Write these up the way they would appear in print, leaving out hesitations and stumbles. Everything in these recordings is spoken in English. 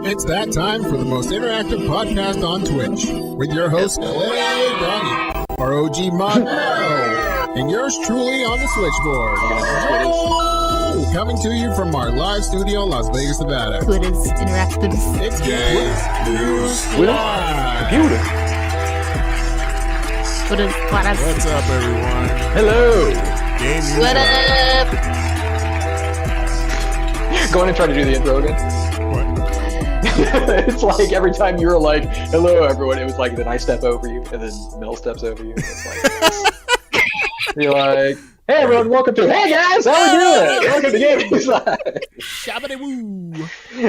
It's that time for the most interactive podcast on Twitch with your host, LA Donnie, our OG mod, and yours truly on the switchboard. Coming to you from our live studio in Las Vegas, Nevada. Twitter's interactive. It's Games News Live. Computer. Twitter's what What's up, everyone? Hello. Game News What Live. up? Go in and try to do the intro again. What? It's like every time you were like, hello, everyone, it was like, then I step over you, and then Mel steps over you. It's like, you're like, hey, everyone, welcome to, hey, guys, how we doing? Welcome to Game News Live. Shabba-de-woo.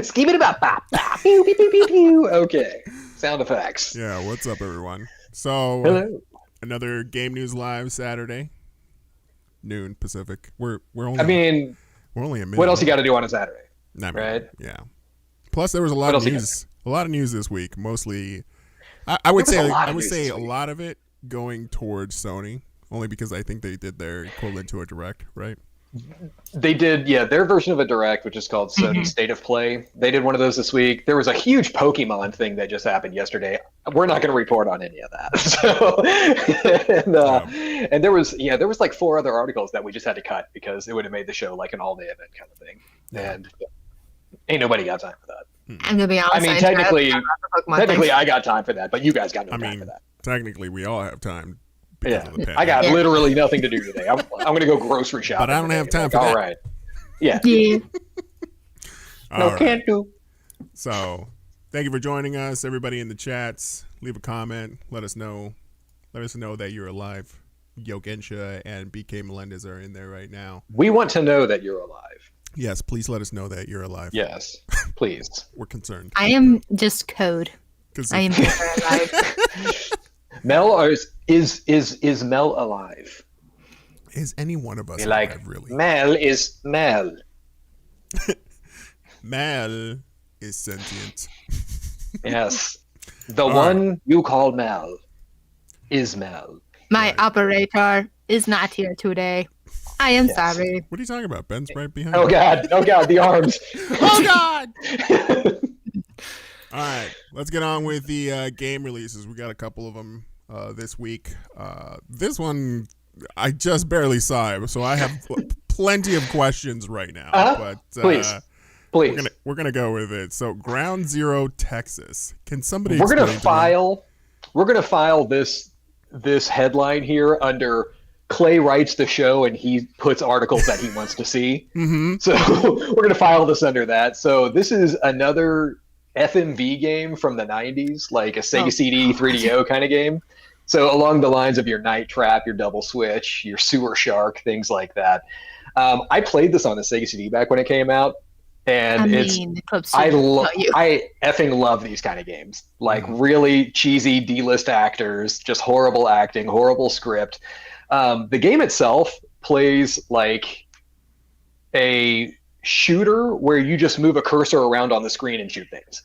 Skibidi-bop-bop-bop. Pew, pew, pew, pew, pew. Okay. Sound effects. Yeah, what's up, everyone? So, Hello. another Game News Live Saturday, noon Pacific. We're only. I mean, we're only a minute. what else you got to do on a Saturday? Right? Yeah. Plus, there was a lot What of else you news. A lot of news this week. Mostly, I would say this a week. lot of it going towards Sony, only because I think they did their equivalent to a direct, right? They did, yeah, their version of a direct, which is called Sony State of Play. They did one of those this week. There was a huge Pokemon thing that just happened yesterday. We're not going to report on any of that. So, and there was like 4 other articles that we just had to cut because it would have made the show like an all-day event kind of thing. Yeah. And ain't nobody got time for that. I'm gonna be honest. I mean, technically, I got time for that, but you guys got no time for that. Technically, we all have time. Yeah, Of the I got pandemic. literally nothing to do today. I'm going to go grocery shopping. But I don't have today. time for All that. right. Yeah. Yeah. All right. Can't do. So, thank you for joining us, everybody in the chats. Leave a comment. Let us know that you're alive. Yogensha and BK Melendez are in there right now. We want to know that you're alive. Yes, please let us know that you're alive. Yes, please. We're concerned. I am just code. 'Cause I am never alive. Mel, or is Mel alive? is any one of us You're like, alive, really? Mel is Mel. Mal is sentient. Yes. The All one you call Mel is Mel. My Right. operator is not here today. I am Yes. sorry. What are you talking about? Ben's right behind Oh you. God, the arms. Oh God! All right, let's get on with the game releases. We got a couple of them this week. This one, I just barely saw it, so I have plenty of questions right now. But Please. we're gonna go with it. So, Ground Zero, Texas. Can somebody? We're gonna explain to me? file this headline here under Clay writes the show and he puts articles that he wants to see. Mm-hmm. So we're gonna file this under that. So this is another FMV game from the 90s, like a Sega CD 3DO kind of game. So along the lines of your Night Trap, your Double Switch, your Sewer Shark, things like that. I played this on the Sega CD back when it came out, and I effing love these kind of games. Like really cheesy D-list actors, just horrible acting, horrible script. The game itself plays like a shooter where you just move a cursor around on the screen and shoot things.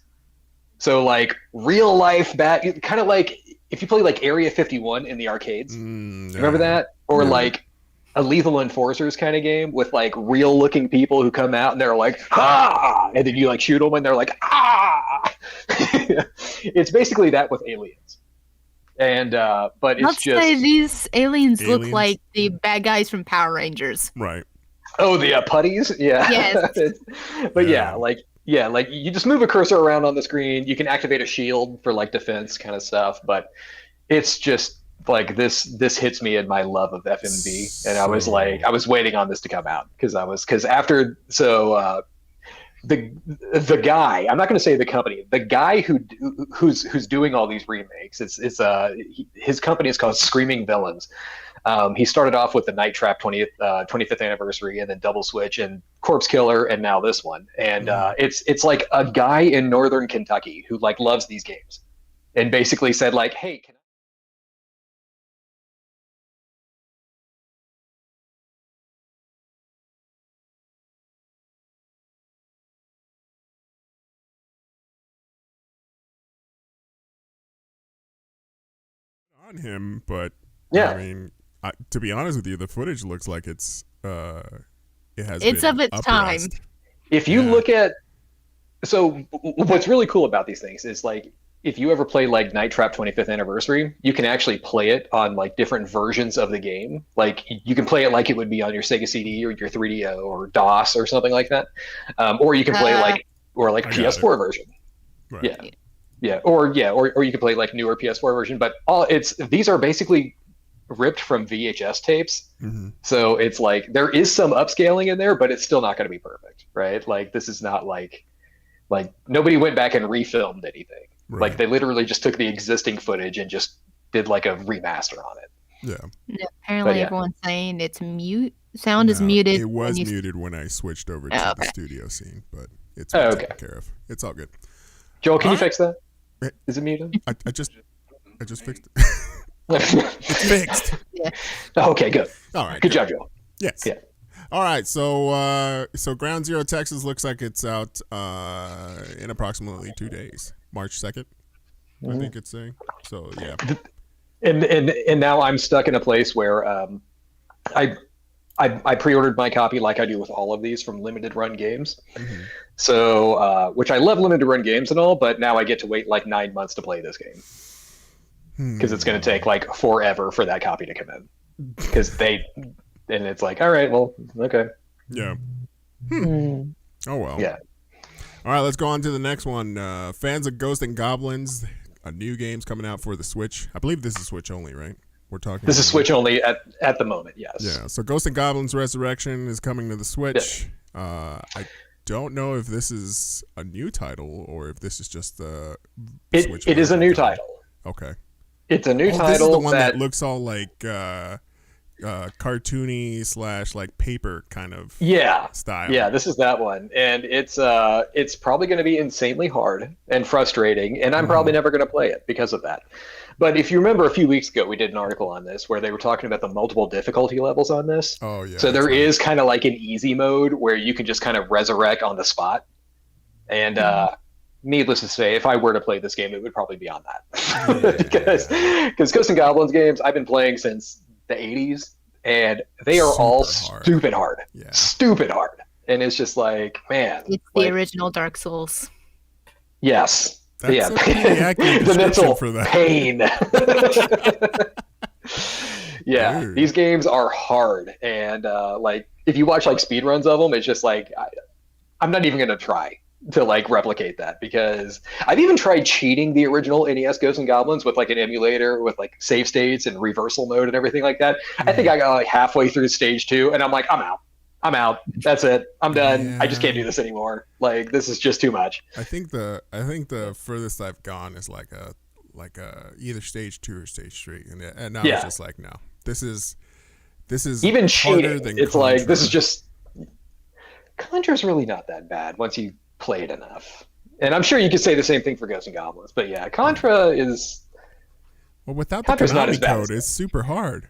So like real life kind of like if you play like Area 51 in the arcades. Remember that? Or like a Lethal Enforcers kind of game with like real looking people who come out and they're like, ah, and then you like shoot them and they're like, ah. It's basically that with aliens. And but it's Let's say these aliens look like the bad guys from Power Rangers. Right. Oh, the putties? Yeah. Yes. But yeah, like you just move a cursor around on the screen. You can activate a shield for like defense kind of stuff. But it's just like this hits me in my love of FMV. And I was like, I was waiting on this to come out because the guy, I'm not going to say the company, the guy who's doing all these remakes, his company is called Screaming Villains. He started off with the Night Trap 25th anniversary, and then Double Switch and Corpse Killer, and now this one. And it's like a guy in northern Kentucky who like loves these games, and basically said like, hey, can on him, but Yeah. I mean, to be honest with you, the footage looks like it's of its time. If you look at So what's really cool about these things is like if you ever play like Night Trap 25th Anniversary, you can actually play it on like different versions of the game. Like you can play it like it would be on your Sega CD or your 3DO or DOS or something like that, or you can play like PS4 version. Right. Or you can play like newer PS4 version. But these are basically ripped from VHS tapes. Mm-hmm. So it's like there is some upscaling in there, but it's still not going to be perfect, right? Like this is not like nobody went back and refilmed anything. Right. Like they literally just took the existing footage and just did like a remaster on it. Yeah. Apparently, everyone's saying it's mute. Sound is muted. It was muted when I switched over to the studio scene, but it's been taken care of. It's all good. Joel, can you fix that? Is it muted? I just fixed it. It's fixed. Yeah. Okay, good. All right. Good job, Joel. Yes. Yeah. All right, so Ground Zero Texas looks like it's out in approximately 2 days, March 2nd. I think it's saying. So yeah. And now I'm stuck in a place where I pre-ordered my copy like I do with all of these from limited run games. Mm-hmm. So which I love limited run games and all, but now I get to wait like 9 months to play this game because it's going to take like forever for that copy to come in because and it's like, all right, well, okay. Yeah. Oh, well. Yeah. All right, let's go on to the next one. Fans of Ghosts and Goblins, a new game's coming out for the Switch. I believe this is Switch only, right? We're talking. This is Switch only at the moment, yes. Yeah, so Ghosts and Goblins Resurrection is coming to the Switch. Yeah. I don't know if this is a new title or if this is just the Switch. It is a new title. Okay. It's a new title. This is the one that looks all like cartoony / like paper kind of style. Yeah, this is that one, and it's probably going to be insanely hard and frustrating, and I'm probably never going to play it because of that. But if you remember, a few weeks ago we did an article on this where they were talking about the multiple difficulty levels on this. Oh yeah. So there is kind of like an easy mode where you can just kind of resurrect on the spot, and needless to say, if I were to play this game, it would probably be on that because Ghosts and Goblins games I've been playing since the 80s, and they are all stupid hard. Yeah. Stupid hard. And it's just like, man. It's the original Dark Souls. Yes. That's a pretty accurate the mental for that. pain. Yeah. Dude. These games are hard. And like, if you watch like speed runs of them, it's just like, I'm not even going to try to like replicate that because I've even tried cheating the original NES Ghosts and Goblins with like an emulator with like save states and reversal mode and everything like that. I think I got like halfway through stage 2 and I'm like, I'm out. That's it. I'm done. Yeah. I just can't do this anymore. Like this is just too much. I think the furthest I've gone is like a either stage 2 or stage 3, and now it's just like no, this is even harder cheating. than it's Contra. like this is just Contra's really not that bad once you play it enough. And I'm sure you could say the same thing for Ghosts and Goblins, but yeah, Contra is without Contra's the not as Konami bad code, it's super hard.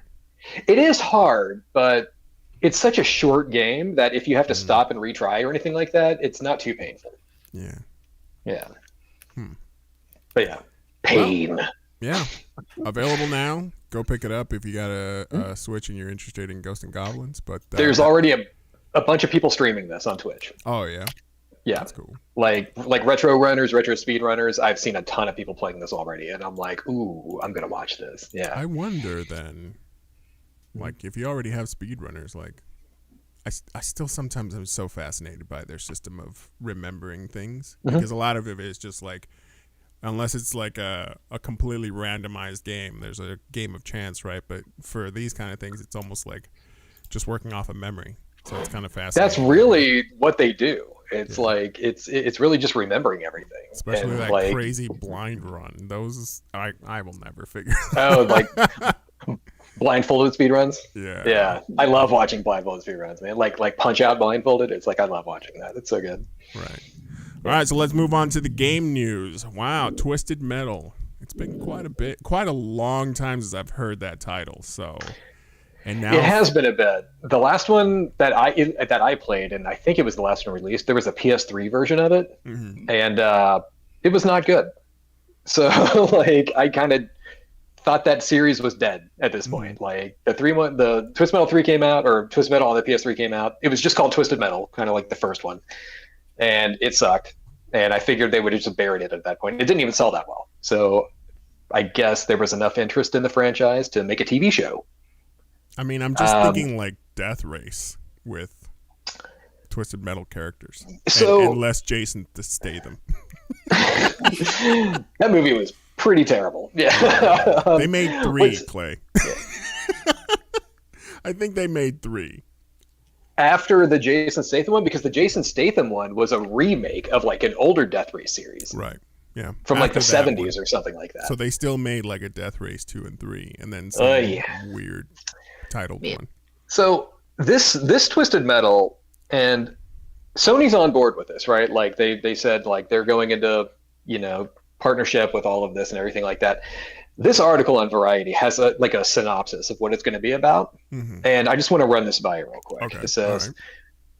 It is hard, but it's such a short game that if you have to stop and retry or anything like that, it's not too painful. Yeah. Yeah. But yeah, pain. Well, yeah. Available now. Go pick it up if you got a Switch and you're interested in Ghosts and Goblins. But there's already a bunch of people streaming this on Twitch. Oh yeah. Yeah. That's cool. Like retro runners, retro speed runners. I've seen a ton of people playing this already, and I'm like, ooh, I'm gonna watch this. Yeah. I wonder then, like, if you already have speedrunners, like, I still sometimes am so fascinated by their system of remembering things because a lot of it is just like, unless it's like a completely randomized game, there's a game of chance, right? But for these kind of things, it's almost like just working off of memory. So it's kind of fascinating. That's really what they do. It's like it's really just remembering everything. Especially and that like, crazy blind run. Those I will never figure. Oh, like blindfolded speedruns. Yeah. Yeah. I love watching blindfolded speedruns, man. Like Punch Out blindfolded. It's like I love watching that. It's so good. Right. All right, so let's move on to the game news. Wow, Twisted Metal. It's been quite a long time since I've heard that title. So, and now it has been a bit. The last one that I played, and I think it was the last one released, there was a PS3 version of it, and it was not good. So, like, I kind of thought that series was dead at this point. Like the Twisted Metal 3 came out, or Twisted Metal on the PS3 came out. It was just called Twisted Metal, kind of like the first one. And it sucked. and I figured they would have just buried it at that point. It didn't even sell that well, so I guess there was enough interest in the franchise to make a TV show. I mean, I'm just thinking like Death Race with Twisted Metal characters, and less Jason Statham. That movie was pretty terrible. Yeah, they made 3, Clay. Yeah. I think they made 3 after the Jason Statham one, because the Jason Statham one was a remake of like an older Death Race series, right? Yeah, from like the 70s or something like that. So they still made like a Death Race 2 and 3, and then some weird titled one. So this Twisted Metal, and Sony's on board with this, right? Like they said like they're going into, you know, partnership with all of this and everything like that. This article on Variety has a synopsis of what it's going to be about, and I just want to run this by you real quick. Okay. It says,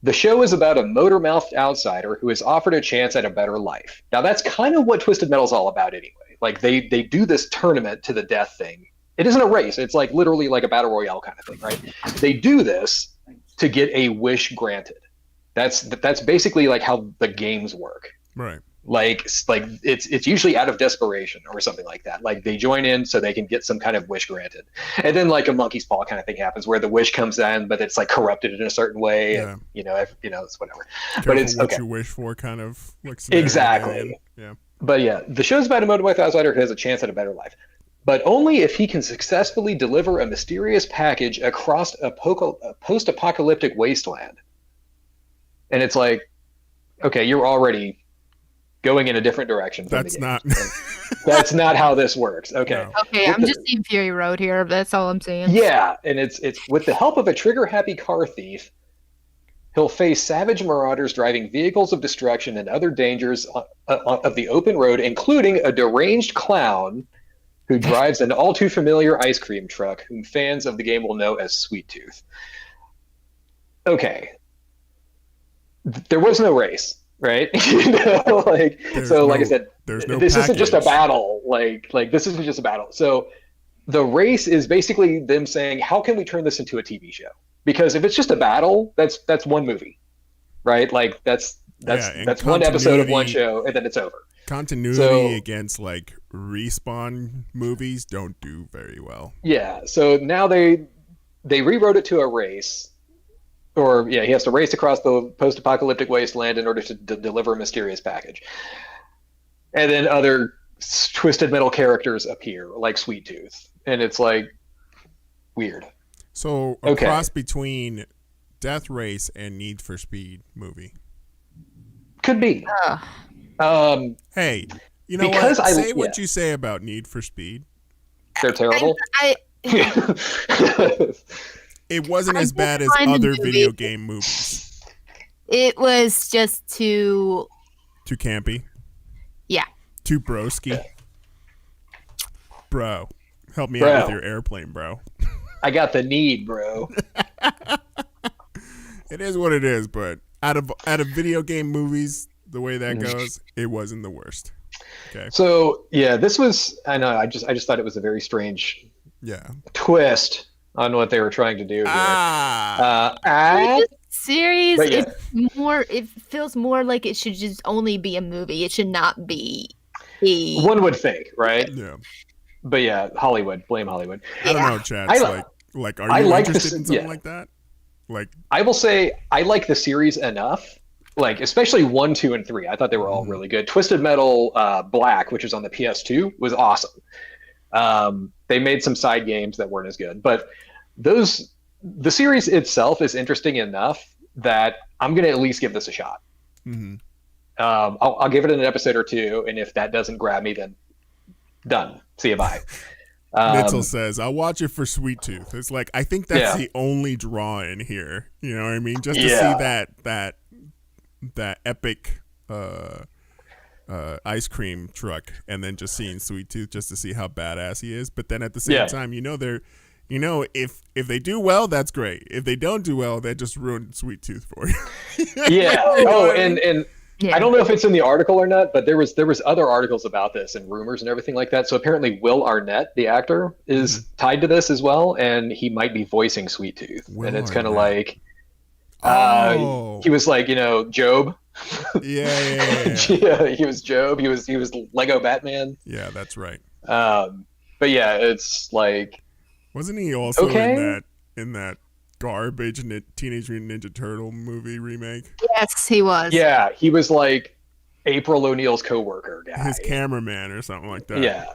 the show is about a motor-mouthed outsider who is offered a chance at a better life. Now that's kind of what Twisted Metal is all about anyway. Like they do this tournament to the death thing. It isn't a race. It's like literally like a battle royale kind of thing, right? They do this to get a wish granted. That's basically like how the games work. Right. Like it's usually out of desperation or something like that. Like they join in so they can get some kind of wish granted, and then like a monkey's paw kind of thing happens where the wish comes in, but it's like corrupted in a certain way. Yeah. And, you know, it's whatever. Careful but it's what you wish for, kind of like exactly. Yeah. But yeah, the show's about a motorbike outsider who has a chance at a better life, but only if he can successfully deliver a mysterious package across a post-apocalyptic wasteland. And it's like, okay, you're already going in a different direction. That's not. That's not how this works. Okay. No. Okay, I'm just seeing Fury Road here. That's all I'm saying. Yeah, and it's with the help of a trigger-happy car thief, he'll face savage marauders driving vehicles of destruction and other dangers of the open road, including a deranged clown who drives an all-too-familiar ice cream truck, whom fans of the game will know as Sweet Tooth. Okay. There was no race. Right, you know, like I said, this isn't just a battle. Like this isn't just a battle. So the race is basically them saying, how can we turn this into a TV show? Because if it's just a battle, that's one movie, right? Like that's one episode of one show, and then it's over. Continuity against like Respawn movies don't do very well. Yeah, so now they rewrote it to a race. Or, yeah, he has to race across the post-apocalyptic wasteland in order to deliver a mysterious package. And then other Twisted Metal characters appear, like Sweet Tooth. And it's, like, weird. So, a cross between Death Race and Need for Speed movie. Could be. Hey, you know what? Say what you say about Need for Speed. They're terrible? It wasn't as bad as other video game movies. It was just too campy. Yeah. Too broski. Bro, help me out with your airplane, bro. I got the need, bro. It is what it is, but out of video game movies, the way that goes, it wasn't the worst. Okay. So yeah, this was. I know. I just thought it was a very strange. Twist on what they were trying to do here. This series, yeah. It feels more like it should just only be a movie. It should not be one would think, right? Yeah. But yeah, Hollywood. Blame Hollywood. I don't know, Chad. Like, are you interested in something like that? Like, I will say I like the series enough. Like, especially 1, 2, and 3. I thought they were all really good. Twisted Metal Black, which was on the PS2, was awesome. They made some side games that weren't as good, but the series itself is interesting enough that I'm going to at least give this a shot. Mm-hmm. I'll give it an episode or two, and if that doesn't grab me, then done. See you, bye. Mitchell says, I'll watch it for Sweet Tooth. It's like, I think that's the only draw in here. You know what I mean? Just to see that epic ice cream truck, and then just seeing Sweet Tooth just to see how badass he is. But then at the same time, if they do well, that's great. If they don't do well, that just ruined Sweet Tooth for you. I don't know if it's in the article or not, but there was other articles about this and rumors and everything like that. So apparently Will Arnett, the actor, is tied to this as well, and he might be voicing Sweet Tooth. And it's kind of like he was like, Job Yeah, he was Job. He was Lego Batman. Yeah, that's right. But yeah, it's like, wasn't he also okay. in that garbage Teenage Mutant Ninja Turtle movie remake? Yes, he was. Yeah, he was like April O'Neil's coworker guy. His cameraman or something like that. Yeah.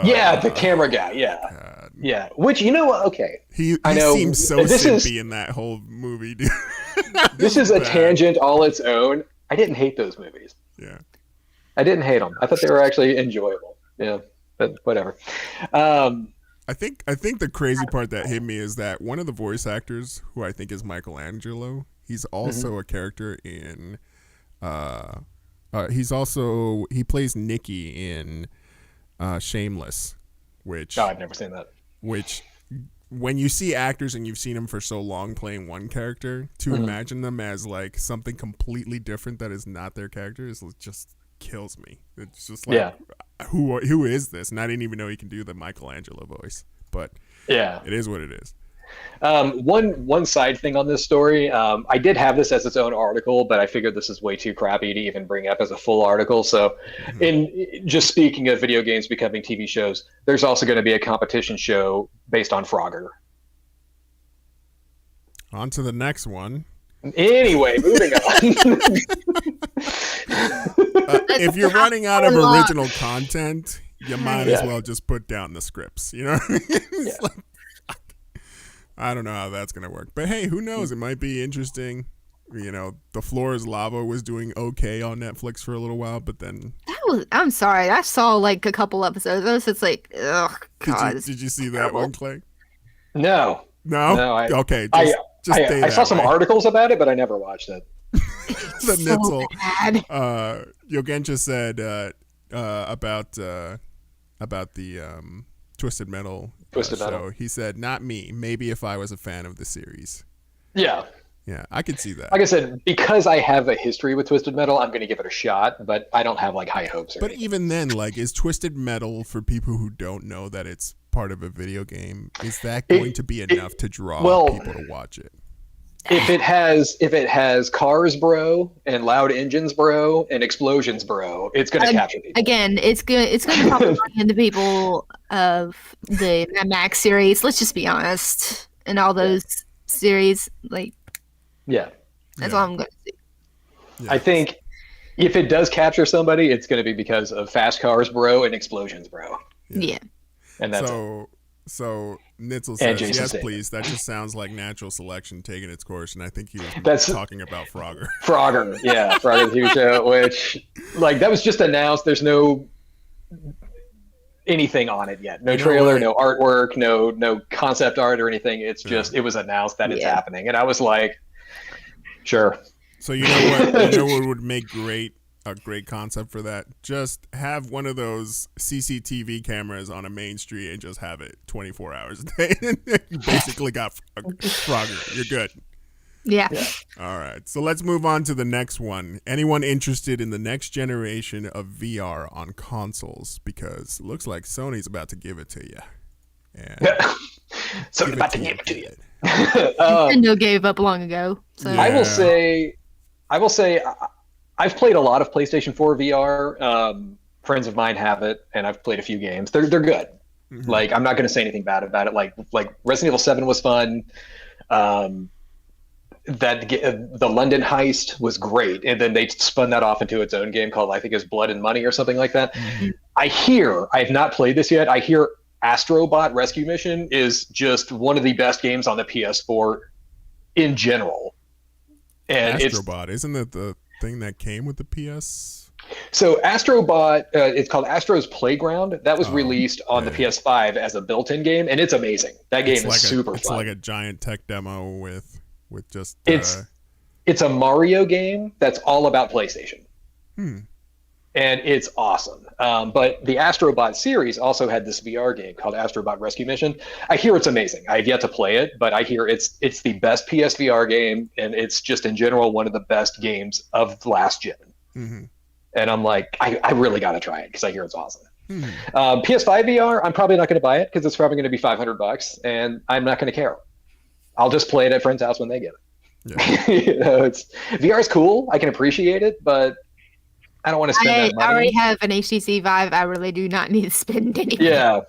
Yeah, the camera guy. Yeah. God. Yeah. Which, you know what? Okay. He seems so simpy in that whole movie, dude. This is a tangent all its own. I didn't hate those movies. Yeah. I didn't hate them. I thought they were actually enjoyable. Yeah. But whatever. I think the crazy part that hit me is that one of the voice actors, who I think is Michelangelo, he's also a character in he plays Nicky in Shameless, which I've never seen that. Which, when you see actors and you've seen them for so long playing one character, to imagine them as like something completely different that is not their character is just kills me. It's just like, who is this? And I didn't even know he can do the Michelangelo voice, but yeah, it is what it is. One side thing on this story, I did have this as its own article, but I figured this is way too crappy to even bring up as a full article. So, in just speaking of video games becoming TV shows, there's also going to be a competition show based on Frogger. On to the next one. Anyway, moving on. If you're running out of original content, you might as well just put down the scripts. You know what I mean? It's like, I don't know how that's going to work. But hey, who knows? It might be interesting. You know, The Floor is Lava was doing okay on Netflix for a little while, but then... I'm sorry. I saw like a couple episodes. It was just like, ugh, God. Did you see that one, Clay? No. Okay. I saw some articles about it, but I never watched it. The so bad. Yogencha said about the Twisted Metal show. He said, "Not me. Maybe if I was a fan of the series." Yeah, I could see that. Like I said, because I have a history with Twisted Metal, I'm going to give it a shot, but I don't have like high hopes. But even then, like, is Twisted Metal, for people who don't know that it's part of a video game, is that going to be enough to draw people to watch it? If it has cars, bro, and loud engines, bro, and explosions, bro, it's going to capture people. Again, it's going to probably bring in the people of the Mad Max series. Let's just be honest, and all those series, like, that's all I'm going to see. Yeah. I think if it does capture somebody, it's going to be because of fast cars, bro, and explosions, bro. Yeah. And that's So Nitzel says, yes, please. That just sounds like natural selection taking its course, and I think he was talking about Frogger. Frogger, yeah, Frogger the TV show, which, like, that was just announced. There's no anything on it yet. No trailer, no artwork, no concept art or anything. It's just it was announced that it's happening, and I was like, sure. So you know what would make a great concept for that? Just have one of those CCTV cameras on a main street and just have it 24 hours a day. You basically got Frogger. You're good. Yeah. All right. So let's move on to the next one. Anyone interested in the next generation of VR on consoles? Because it looks like Sony's about to give it to you. Sony's about to give it to you. Nintendo gave up long ago. So. I will say, I've played a lot of PlayStation 4 VR. Friends of mine have it, and I've played a few games. They're good. Mm-hmm. Like, I'm not going to say anything bad about it. Like Resident Evil 7 was fun. The London Heist was great, and then they spun that off into its own game called, I think it was Blood and Money or something like that. Mm-hmm. I have not played this yet. I hear Astrobot Rescue Mission is just one of the best games on the PS4 in general. And Astrobot, isn't it the thing that came with the PS? So Astrobot, it's called Astro's Playground. That was released on the PS5 as a built-in game, and it's amazing. That game is super fun. It's like a giant tech demo with just... It's a Mario game that's all about PlayStation. And it's awesome. But the Astrobot series also had this VR game called Astrobot Rescue Mission. I hear it's amazing. I have yet to play it, but I hear it's the best PSVR game, and it's just in general one of the best games of last gen. Mm-hmm. And I'm like, I really got to try it because I hear it's awesome. Mm-hmm. PS5 VR, I'm probably not going to buy it because it's probably going to be $500, and I'm not going to care. I'll just play it at friend's house when they get it. Yeah. It's VR is cool. I can appreciate it, but I don't want to spend that money. I already have an HTC Vive. I really do not need to spend any money on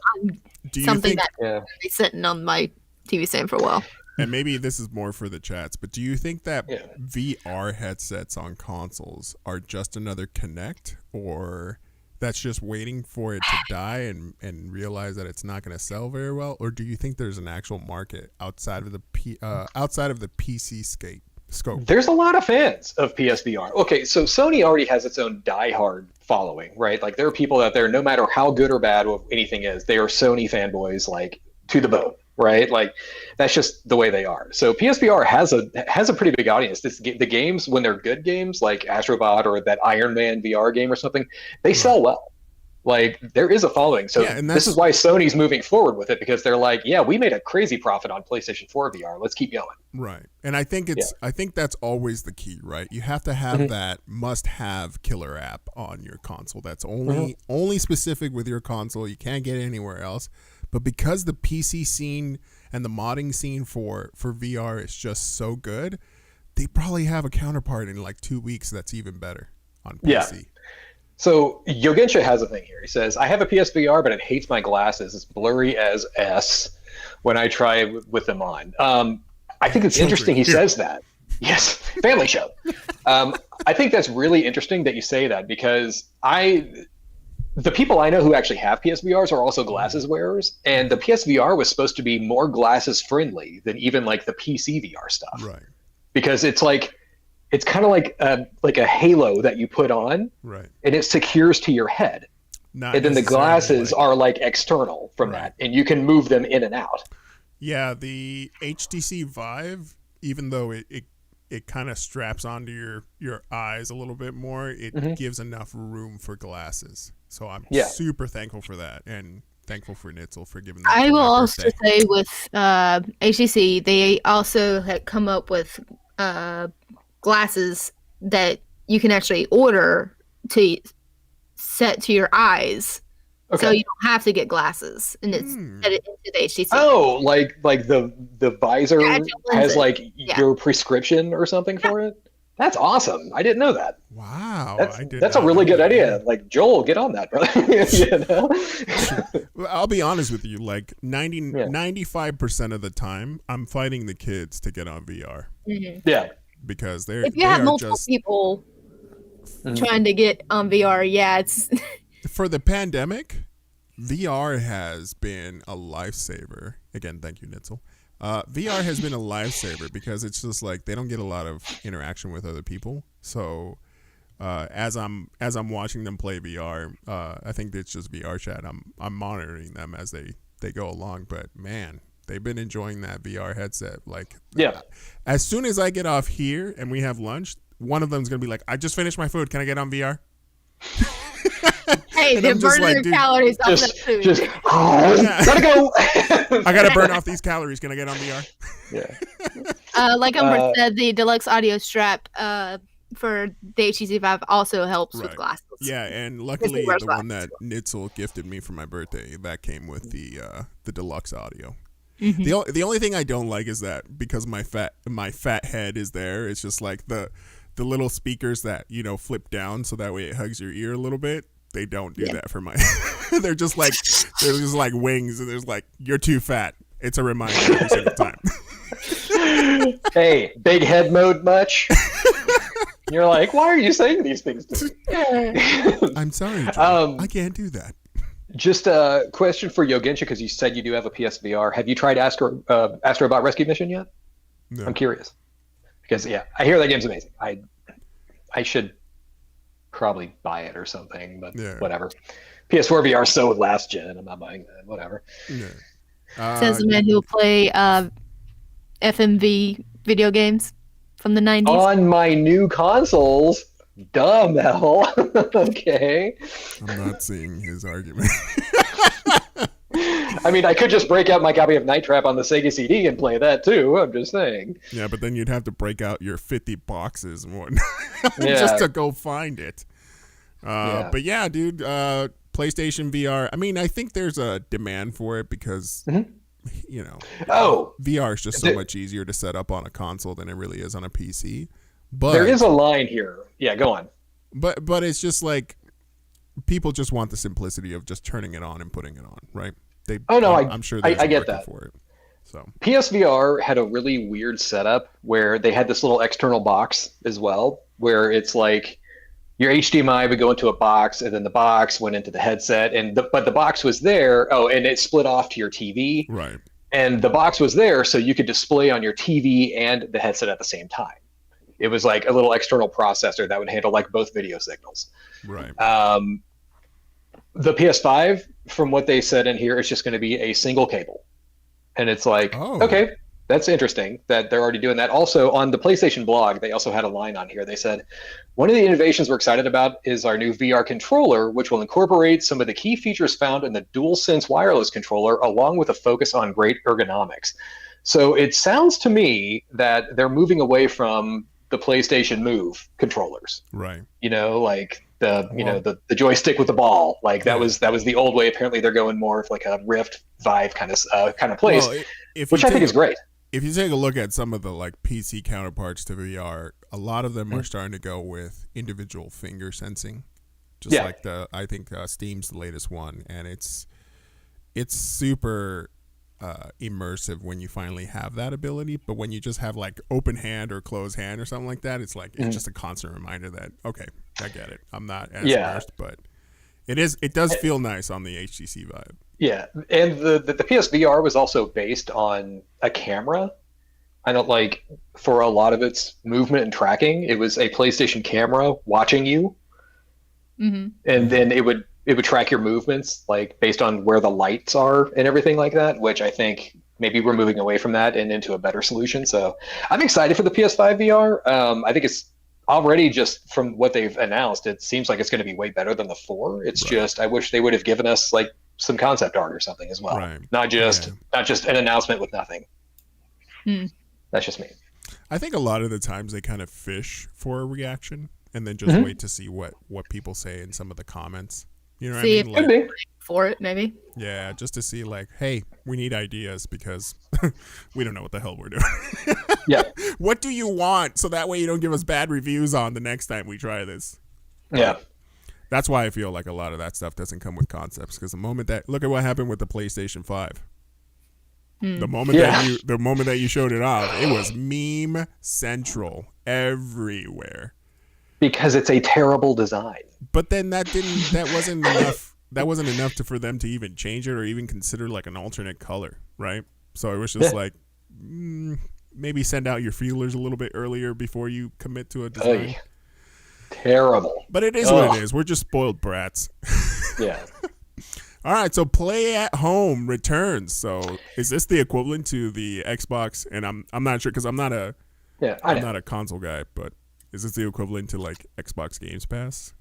something that is sitting on my TV stand for a while. And maybe this is more for the chats, but do you think that VR headsets on consoles are just another Kinect, or that's just waiting for it to die and realize that it's not going to sell very well? Or do you think there's an actual market outside of the PC scope? There's a lot of fans of PSVR. Okay, so Sony already has its own diehard following, right? Like there are people out there, no matter how good or bad anything is, they are Sony fanboys, like to the bone, right? Like that's just the way they are. So PSVR has a pretty big audience. The games, when they're good games like Astrobot or that Iron Man VR game or something, they sell well. Like there is a following. So this is why Sony's moving forward with it, because they're like, yeah, we made a crazy profit on PlayStation 4 VR. Let's keep going. Right. And I think I think that's always the key, right? You have to have that must-have killer app on your console. That's only specific with your console. You can't get it anywhere else. But because the PC scene and the modding scene for VR is just so good, they probably have a counterpart in like 2 weeks that's even better on PC. Yeah. So Yogensha has a thing here. He says, I have a PSVR, but it hates my glasses. It's blurry as S when I try with them on. I think it's interesting he says that. Yes, family show. I think that's really interesting that you say that, because the people I know who actually have PSVRs are also glasses wearers, and the PSVR was supposed to be more glasses friendly than even like the PC VR stuff. Right. Because it's kind of like a halo that you put on, right? And it secures to your head. And then the glasses are like external from that, and you can move them in and out. Yeah, the HTC Vive, even though it kind of straps onto your eyes a little bit more, it gives enough room for glasses. So I'm super thankful for that, and thankful for Nitzel for giving that. I will also say with HTC, they also had come up with glasses that you can actually order to set to your eyes, so you don't have to get glasses, and it's set it into the HTC. Oh, like the visor has like your prescription or something for it. That's awesome. I didn't know that. Wow, that's a really good idea. Like Joel, get on that, brother. I'll be honest with you. Like 95% of the time, I'm fighting the kids to get on VR. Mm-hmm. Yeah. Because if you have multiple people trying to get on VR, it's for the pandemic, VR has been a lifesaver. Again, thank you, Nitzel. VR has been a lifesaver because it's just like they don't get a lot of interaction with other people. So as I'm watching them play VR, I think it's just VR chat. I'm monitoring them as they go along. But man, they've been enjoying that VR headset. Like, as soon as I get off here and we have lunch, one of them's gonna be like, "I just finished my food. Can I get on VR?" Hey, they're burning their calories off that food. Gotta go. I gotta burn off these calories. Can I get on VR? Yeah. Like Umber said, the deluxe audio strap for the HTC Vive also helps with glasses. Yeah, and luckily the one that Nitzel gifted me for my birthday, that came with the deluxe audio. Mm-hmm. The only thing I don't like is that because my fat head is there, it's just like the little speakers that flip down so that way it hugs your ear a little bit. They don't do that for my. they're just like wings, and there's like, you're too fat. It's a reminder every single time. Hey, big head mode much? You're like, why are you saying these things to me? I'm sorry, Joe. I can't do that. Just a question for Yogensha, because you said you do have a PSVR. Have you tried Astrobot Rescue Mission yet? No. I'm curious. Because, I hear that game's amazing. I should probably buy it or something, but whatever. PS4 VR is so last gen. I'm not buying that. Whatever. Says the man who will play FMV video games from the 90s. On my new consoles. Dumb hell. Okay. I'm not seeing his argument. I mean, I could just break out my copy of Night Trap on the Sega CD and play that too. I'm just saying. Yeah, but then you'd have to break out your 50 boxes and whatnot just to go find it. But yeah, dude, PlayStation VR. I mean, I think there's a demand for it because you know, Oh, VR is just so much easier to set up on a console than it really is on a PC. But there is a line here. Yeah, go on. But it's just like people just want the simplicity of just turning it on and putting it on, right? I'm sure there's I get market that for it. So PSVR had a really weird setup where they had this little external box as well, where it's like your HDMI would go into a box, and then the box went into the headset, but the box was there. Oh, and it split off to your TV, right? And the box was there so you could display on your TV and the headset at the same time. It was like a little external processor that would handle like both video signals. Right. The PS5, from what they said in here, is just going to be a single cable. And it's like, okay, that's interesting that they're already doing that. Also, on the PlayStation blog, they also had a line on here. They said, one of the innovations we're excited about is our new VR controller, which will incorporate some of the key features found in the DualSense wireless controller, along with a focus on great ergonomics. So it sounds to me that they're moving away from the PlayStation Move controllers. Right. You know, like the joystick with the ball. Like that was the old way. Apparently they're going more of like a Rift Vive kind of place, which I think is great. If you take a look at some of the like PC counterparts to VR, a lot of them are starting to go with individual finger sensing. Just like I think Steam's the latest one, and it's super immersive when you finally have that ability. But when you just have like open hand or closed hand or something like that, it's like it's just a constant reminder that okay, I get it. I'm not as immersed, but it does feel nice on the HTC Vive. Yeah, and the PSVR was also based on a camera. I don't like for a lot of its movement and tracking, it was a PlayStation camera watching you, and then it would track your movements like based on where the lights are and everything like that. Which I think maybe we're moving away from that and into a better solution. So I'm excited for the PS5 VR. I think it's already just from what they've announced, it seems like it's going to be way better than the 4. It's just I wish they would have given us like some concept art or something as well, not just an announcement with nothing. That's just me. I think a lot of the times they kind of fish for a reaction and then just wait to see what people say in some of the comments. You know what I mean? Could be for it, maybe. Yeah, just to see like, hey, we need ideas because we don't know what the hell we're doing. Yeah. What do you want? So that way you don't give us bad reviews on the next time we try this. Yeah. That's why I feel like a lot of that stuff doesn't come with concepts, because the moment that look at what happened with the PlayStation 5. The moment that you showed it off, it was meme central everywhere. Because it's a terrible design. But then that wasn't enough. That wasn't enough for them to even change it or even consider like an alternate color, right? So it was just like maybe send out your feelers a little bit earlier before you commit to a design. Terrible. But it is what it is. We're just spoiled brats. Yeah. All right, so Play at Home returns. So is this the equivalent to the Xbox? And I'm not sure because I'm not a console guy, but is this the equivalent to like Xbox Games Pass?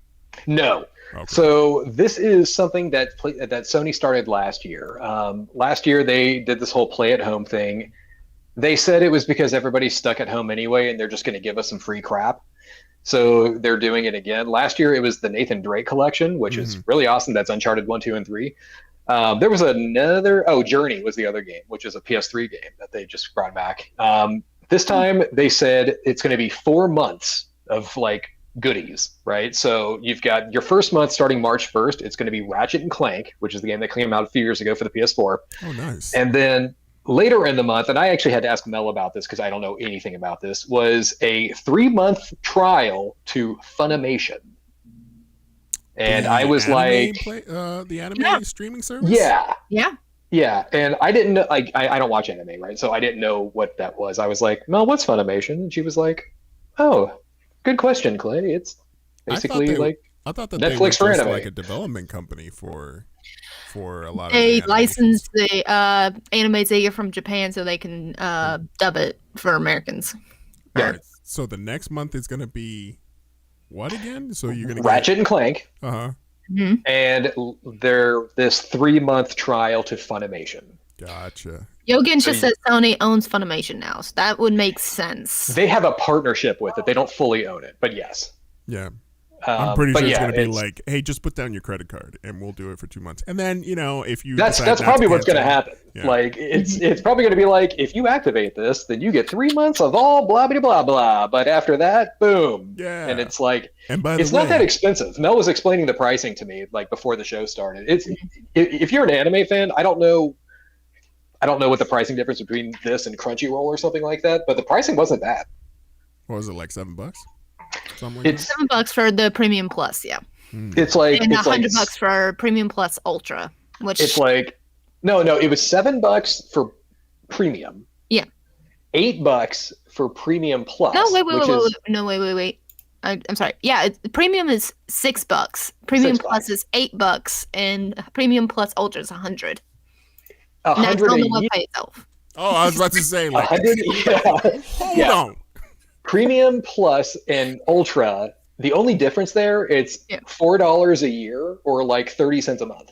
No. Okay. So this is something that Sony started last year. Last year they did this whole Play at Home thing. They said it was because everybody's stuck at home anyway, and they're just going to give us some free crap. So they're doing it again. Last year it was the Nathan Drake collection, which is really awesome. That's Uncharted 1, 2, and 3. There was another. Journey was the other game, which is a PS3 game that they just brought back. This time they said it's going to be 4 months of like goodies, right? So you've got your first month starting March 1st. It's going to be Ratchet and Clank, which is the game that came out a few years ago for the PS4. Oh, nice. And then later in the month, and I actually had to ask Mel about this because I don't know anything about this, was a 3-month trial to Funimation. And I was like... the anime streaming service? Yeah. Yeah. Yeah, and I didn't know, like, I don't watch anime, right? So I didn't know what that was. I was like, Mel, what's Funimation? And she was like, oh, good question, Clay. It's basically I thought that Netflix they were for just anime. like a development company for a lot of They the license the animes they get from Japan so they can dub it for Americans. Yeah. All right, so the next month is going to be what again? So you're going to Ratchet and Clank. Uh-huh. Mm-hmm. And this 3-month trial to Funimation. Gotcha. Yogen just says Sony owns Funimation now, so that would make sense. They have a partnership with it. They don't fully own it, but yes. Yeah. I'm pretty sure it's going to be like, hey, just put down your credit card and we'll do it for 2 months. And then, if you that's probably what's going to happen. Yeah. Like it's probably going to be like, if you activate this, then you get 3 months of all blah blah blah blah. But after that, boom. Yeah. And it's like, and it's not that expensive. Mel was explaining the pricing to me like before the show started. If you're an anime fan, I don't know what the pricing difference between this and Crunchyroll or something like that, but the pricing wasn't bad. What was it, like $7? It's $7 for the Premium Plus, yeah. It's like and $100 for Premium Plus Ultra, which it's like no, it was $7 for Premium. Yeah. $8 for Premium Plus. No, wait. I'm sorry. Yeah, Premium is $6. Premium Plus is $8, and Premium Plus Ultra is $100. $100 on the website itself. Oh, I was about to say, like, hold on. Premium Plus and Ultra, the only difference there, it's $4 a year or like 30 cents a month.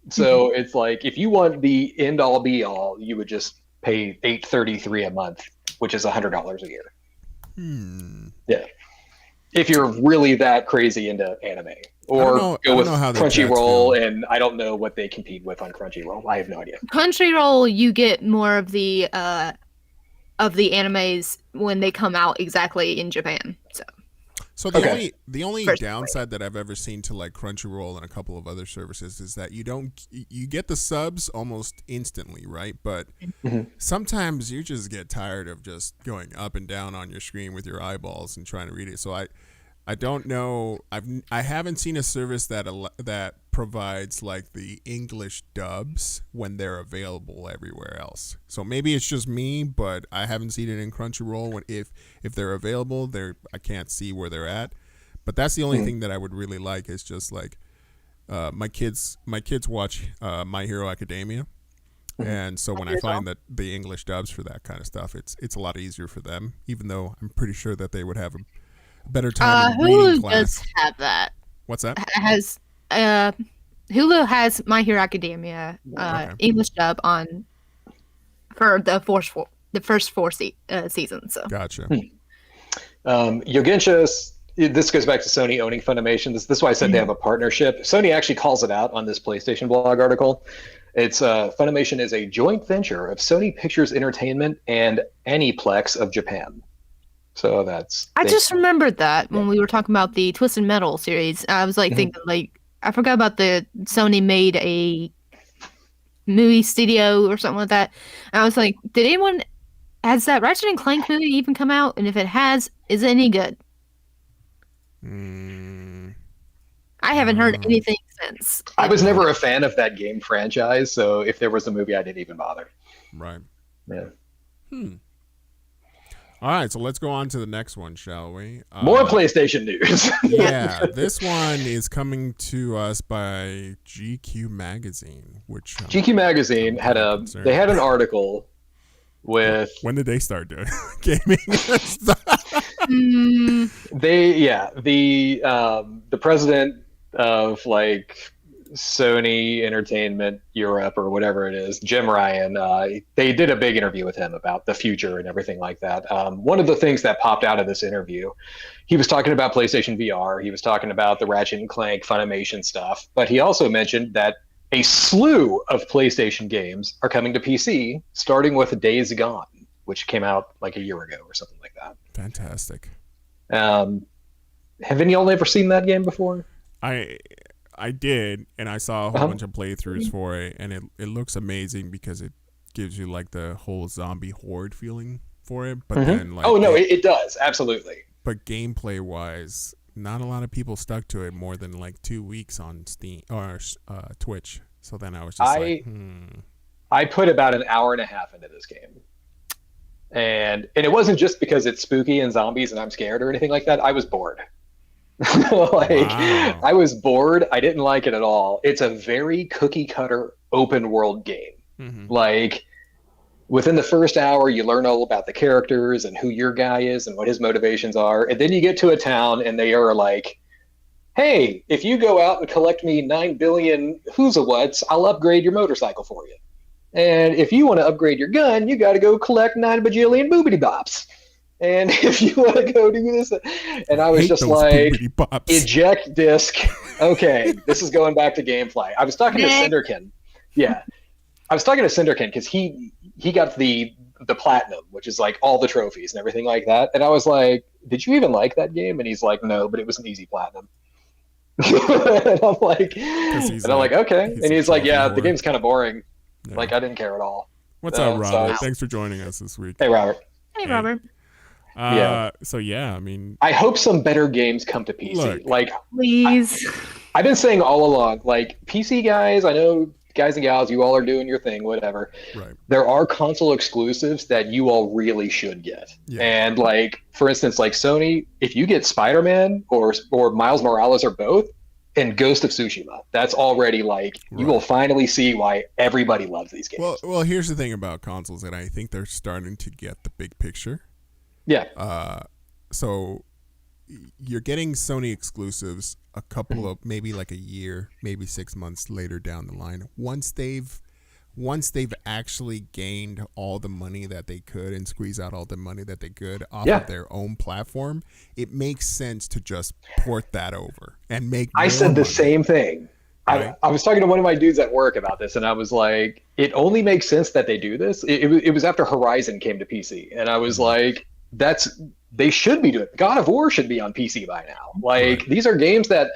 So it's like, if you want the end all be all, you would just pay $8.33 a month, which is $100 a year. Yeah. If you're really that crazy into anime. Or go with Crunchyroll, and I don't know what they compete with on Crunchyroll. I have no idea. Crunchyroll, you get more of the animes when they come out exactly in Japan. So the only downside that I've ever seen to like Crunchyroll and a couple of other services is that you get the subs almost instantly, right? But sometimes you just get tired of just going up and down on your screen with your eyeballs and trying to read it. So I don't know. I haven't seen a service that provides like the English dubs when they're available everywhere else. So maybe it's just me, but I haven't seen it in Crunchyroll. If they're available, I can't see where they're at. But that's the only thing that I would really like is just like my kids watch My Hero Academia, and so when I find that the English dubs for that kind of stuff, it's a lot easier for them. Even though I'm pretty sure that they would have a better time in reading class. Hulu does have that. What's that? Hulu has My Hero Academia English dub on for the first four seasons. So. Gotcha. Yogensha, this goes back to Sony owning Funimation. This is why I said they have a partnership. Sony actually calls it out on this PlayStation blog article. It's Funimation is a joint venture of Sony Pictures Entertainment and Aniplex of Japan. So I just remembered that when we were talking about the Twisted Metal series. I was like thinking, like, I forgot about the Sony made a movie studio or something like that. And I was like, has that Ratchet and Clank movie even come out? And if it has, is it any good? I haven't heard anything since. I was never a fan of that game franchise, so if there was a movie, I didn't even bother. Right. Yeah. All right, so let's go on to the next one, shall we? More PlayStation news. Yeah, this one is coming to us by GQ Magazine, which GQ Magazine had an article with. When did they start doing gaming? The president of like Sony Entertainment Europe or whatever it is, Jim Ryan, they did a big interview with him about the future and everything like that. One of the things that popped out of this interview, he was talking about PlayStation VR, he was talking about the Ratchet and Clank Funimation stuff, but he also mentioned that a slew of PlayStation games are coming to PC, starting with Days Gone, which came out like a year ago or something like that. Fantastic. Haven't y'all ever seen that game before? I did, and I saw a whole bunch of playthroughs for it, and it looks amazing because it gives you like the whole zombie horde feeling for it. But then, like, it does absolutely. But gameplay wise, not a lot of people stuck to it more than like 2 weeks on Steam or Twitch. So then I was just I put about an hour and a half into this game, and it wasn't just because it's spooky and zombies and I'm scared or anything like that. I was bored. Wow. I was bored. I didn't like it at all. It's a very cookie cutter open world game. Like within the first hour, you learn all about the characters and who your guy is and what his motivations are. And then you get to a town and they are like, hey, if you go out and collect me 9 billion who's-a-whats, I'll upgrade your motorcycle for you. And if you want to upgrade your gun, you got to go collect 9 bajillion boobity bops. and if you want to go do this, and I was Hate just those like, poopity pops. eject disc. Okay, this is going back to gameplay. I was talking to Cinderkin. Yeah, I was talking to Cinderkin because he got the platinum, which is like all the trophies and everything like that. And I was like, "Did you even like that game?" And he's like, "No, but it was an easy platinum." And I'm like, okay. And he's like, "Yeah, the game's kind of boring. Yeah. Like, I didn't care at all." What's up, Robert? Thanks for joining us this week. Hey, Robert. Hey, Robert. Yeah. So yeah, I mean, I hope some better games come to PC. Look, like, Please. I've been saying all along, like, PC guys, I know guys and gals, you all are doing your thing, whatever. right. There are console exclusives that you all really should get. Yeah. And like, for instance, like Sony, if you get Spider-Man or Miles Morales or both, and Ghost of Tsushima, that's already like, you will finally see why everybody loves these games. Well, here's the thing about consoles, and I think they're starting to get the big picture. Yeah. So you're getting Sony exclusives a couple of maybe like a year, maybe 6 months later down the line. Once they've actually gained all the money that they could and squeeze out all the money that they could off of their own platform, it makes sense to just port that over and make more I said the money. same thing. Right. I was talking to one of my dudes at work about this, and I was like, it only makes sense that they do this. It was after Horizon came to PC, and I was like, they should be doing it. God of War should be on PC by now. Like, these are games that,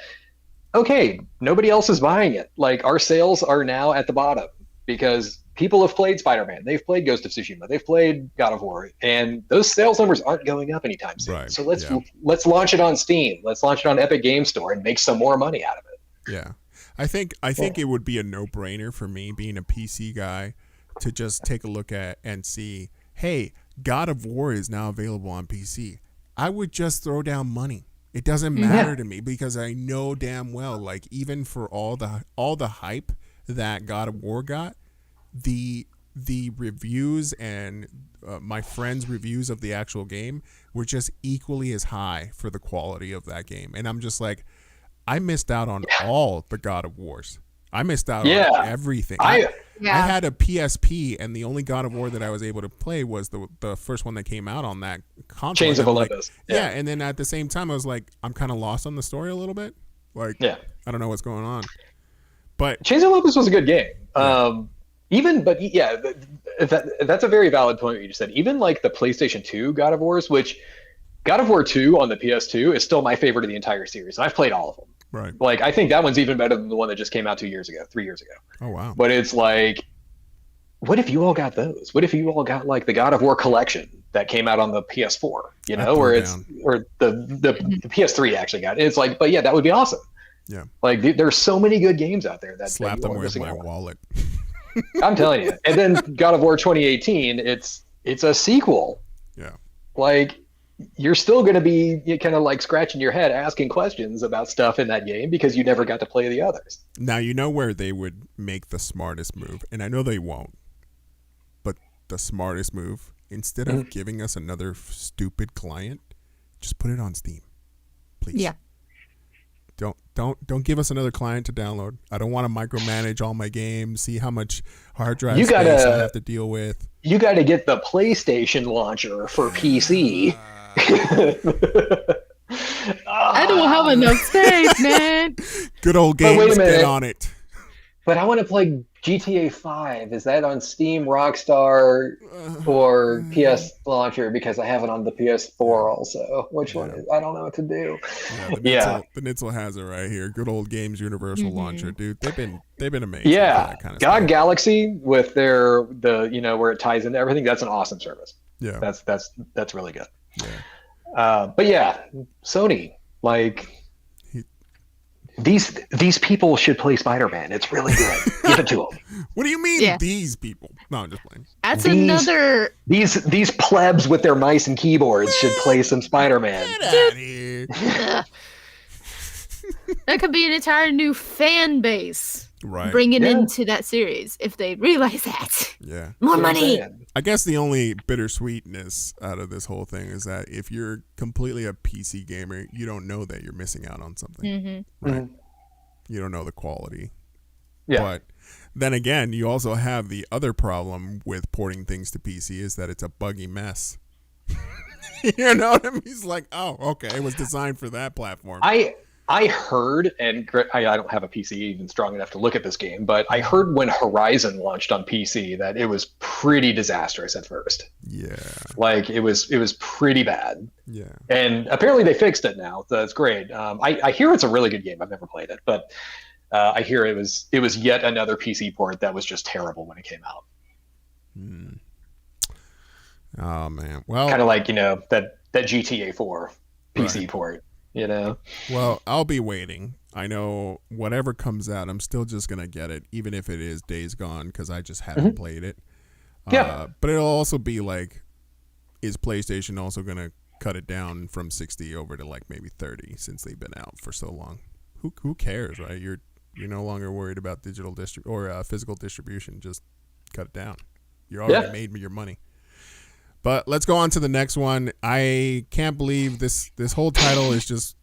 okay, nobody else is buying it. Like, our sales are now at the bottom because people have played Spider-Man, they've played Ghost of Tsushima, they've played God of War, and those sales numbers aren't going up anytime soon. Right. So let's launch it on Steam. Let's launch it on Epic Game Store and make some more money out of it. Yeah. I think it would be a no-brainer for me, being a PC guy, to just take a look at and see, hey, God of War is now available on PC. I would just throw down money. It doesn't matter to me because I know damn well, like, even for all the hype that God of War got, the reviews and my friends' reviews of the actual game were just equally as high for the quality of that game. And I'm just like, I missed out on all the God of Wars. I missed out on everything. I had a PSP, and the only God of War that I was able to play was the first one that came out on that console. Chains of Olympus. Like, and then at the same time, I was like, I'm kind of lost on the story a little bit. Like, I don't know what's going on. But Chains of Olympus was a good game. That's a very valid point what you just said. Even like the PlayStation 2 God of Wars, which God of War 2 on the PS2 is still my favorite of the entire series. And I've played all of them. Right. Like, I think that one's even better than the one that just came out 3 years ago. Oh, wow. But it's like, what if you all got those? What if you all got like the God of War collection that came out on the PS4, you know, or the PS3 actually got it. It's like, but yeah, that would be awesome. Yeah. Like, there's so many good games out there that slap them with my wallet. I'm telling you. And then God of War 2018, it's a sequel. Yeah. Like, you're still going to be kind of like scratching your head asking questions about stuff in that game because you never got to play the others. Now, you know where they would make the smartest move, and I know they won't, but the smartest move, instead of giving us another stupid client, just put it on Steam, please. Yeah. Don't give us another client to download. I don't want to micromanage all my games, see how much hard drive space I have to deal with. You got to get the PlayStation launcher for PC. I don't have enough space, man. Good old games, get on it. But I want to play GTA 5. Is that on Steam, Rockstar, or PS Launcher? Because I have it on the PS4 also. Which one? I don't know what to do. The Nitzel has it right here. Good old Games Universal Launcher, dude. They've been amazing. Yeah, for that kind of God stuff. Galaxy with their where it ties into everything. That's an awesome service. Yeah, that's really good. Yeah. But yeah, Sony, like, these people should play Spider-Man. It's really good. Give it to them. What do you mean, these people? No, I'm just playing. That's another. These plebs with their mice and keyboards should play some Spider-Man. Get out of here. That could be an entire new fan base. Right. Bringing into that series if they realize that. Yeah. More money. I guess the only bittersweetness out of this whole thing is that if you're completely a PC gamer, you don't know that you're missing out on something. Right. You don't know the quality. Yeah. But then again, you also have the other problem with porting things to PC is that it's a buggy mess. You know what I mean? He's like, oh, okay, it was designed for that platform. I heard, and I don't have a PC even strong enough to look at this game, but I heard when Horizon launched on PC that it was pretty disastrous at first. Yeah. Like it was pretty bad. Yeah. And apparently they fixed it now. So that's great. I hear it's a really good game. I've never played it, but I hear it was yet another PC port that was just terrible when it came out. Hmm. Oh man. Well, kind of like, that GTA 4 PC port. Well, I'll be waiting. I know whatever comes out, I'm still just gonna get it, even if it is Days Gone, because I just haven't played it. Yeah. But it'll also be like, is PlayStation also gonna cut it down from 60 over to like maybe 30 since they've been out for so long? Who cares, right? You're no longer worried about digital physical distribution. Just cut it down. You already made me your money. But let's go on to the next one. I can't believe this whole title is just...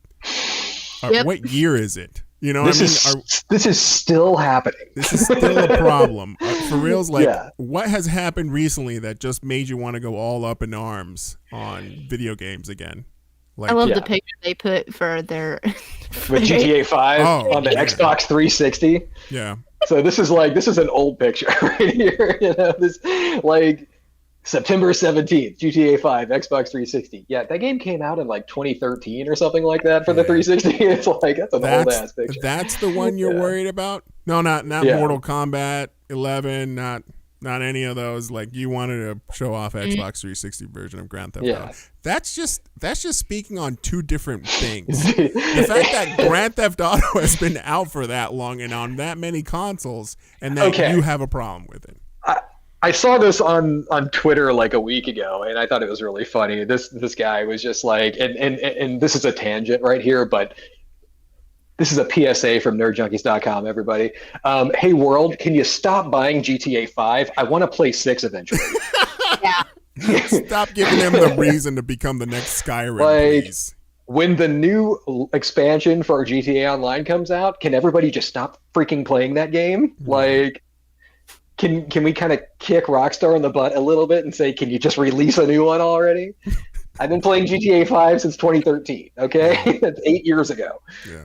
what year is it? You know what I mean? This is still happening. This is still a problem. For reals, what has happened recently that just made you want to go all up in arms on video games again? I love the picture they put for their... With GTA 5 on the Xbox 360. Yeah. So this is an old picture right here. This September 17th, GTA 5, Xbox 360. Yeah, that game came out in 2013 or something like that for the 360. It's that's an old-ass picture. That's the one you're worried about? No, not Mortal Kombat 11, not any of those. You wanted to show off Xbox 360 version of Grand Theft Auto. That's just speaking on two different things. The fact that Grand Theft Auto has been out for that long and on that many consoles, and that you have a problem with it. I saw this on Twitter a week ago, and I thought it was really funny. This guy was just and this is a tangent right here, but this is a PSA from nerdjunkies.com, everybody. Hey, world, can you stop buying GTA 5? I want to play 6 eventually. Stop giving them the reason to become the next Skyrim, please. When the new expansion for GTA Online comes out, can everybody just stop freaking playing that game? Can we kind of kick Rockstar in the butt a little bit and say, can you just release a new one already? I've been playing GTA 5 since 2013, okay? That's 8 years ago. Yeah.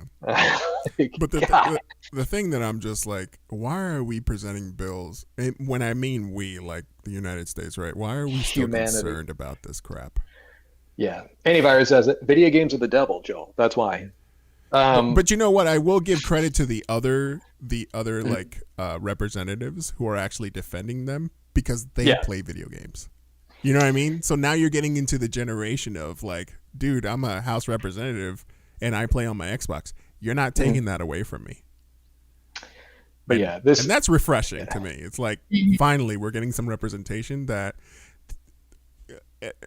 But the thing that I'm just why are we presenting bills? And when I mean we, the United States, right? Why are we still concerned about this crap? Yeah. Antivirus says it. Video games are the devil, Joel. That's why. But you know what? I will give credit to the other representatives who are actually defending them because they play video games. You know what I mean? So now you're getting into the generation of dude, I'm a House representative and I play on my Xbox. You're not taking that away from me. But and that's refreshing to me. It's finally we're getting some representation that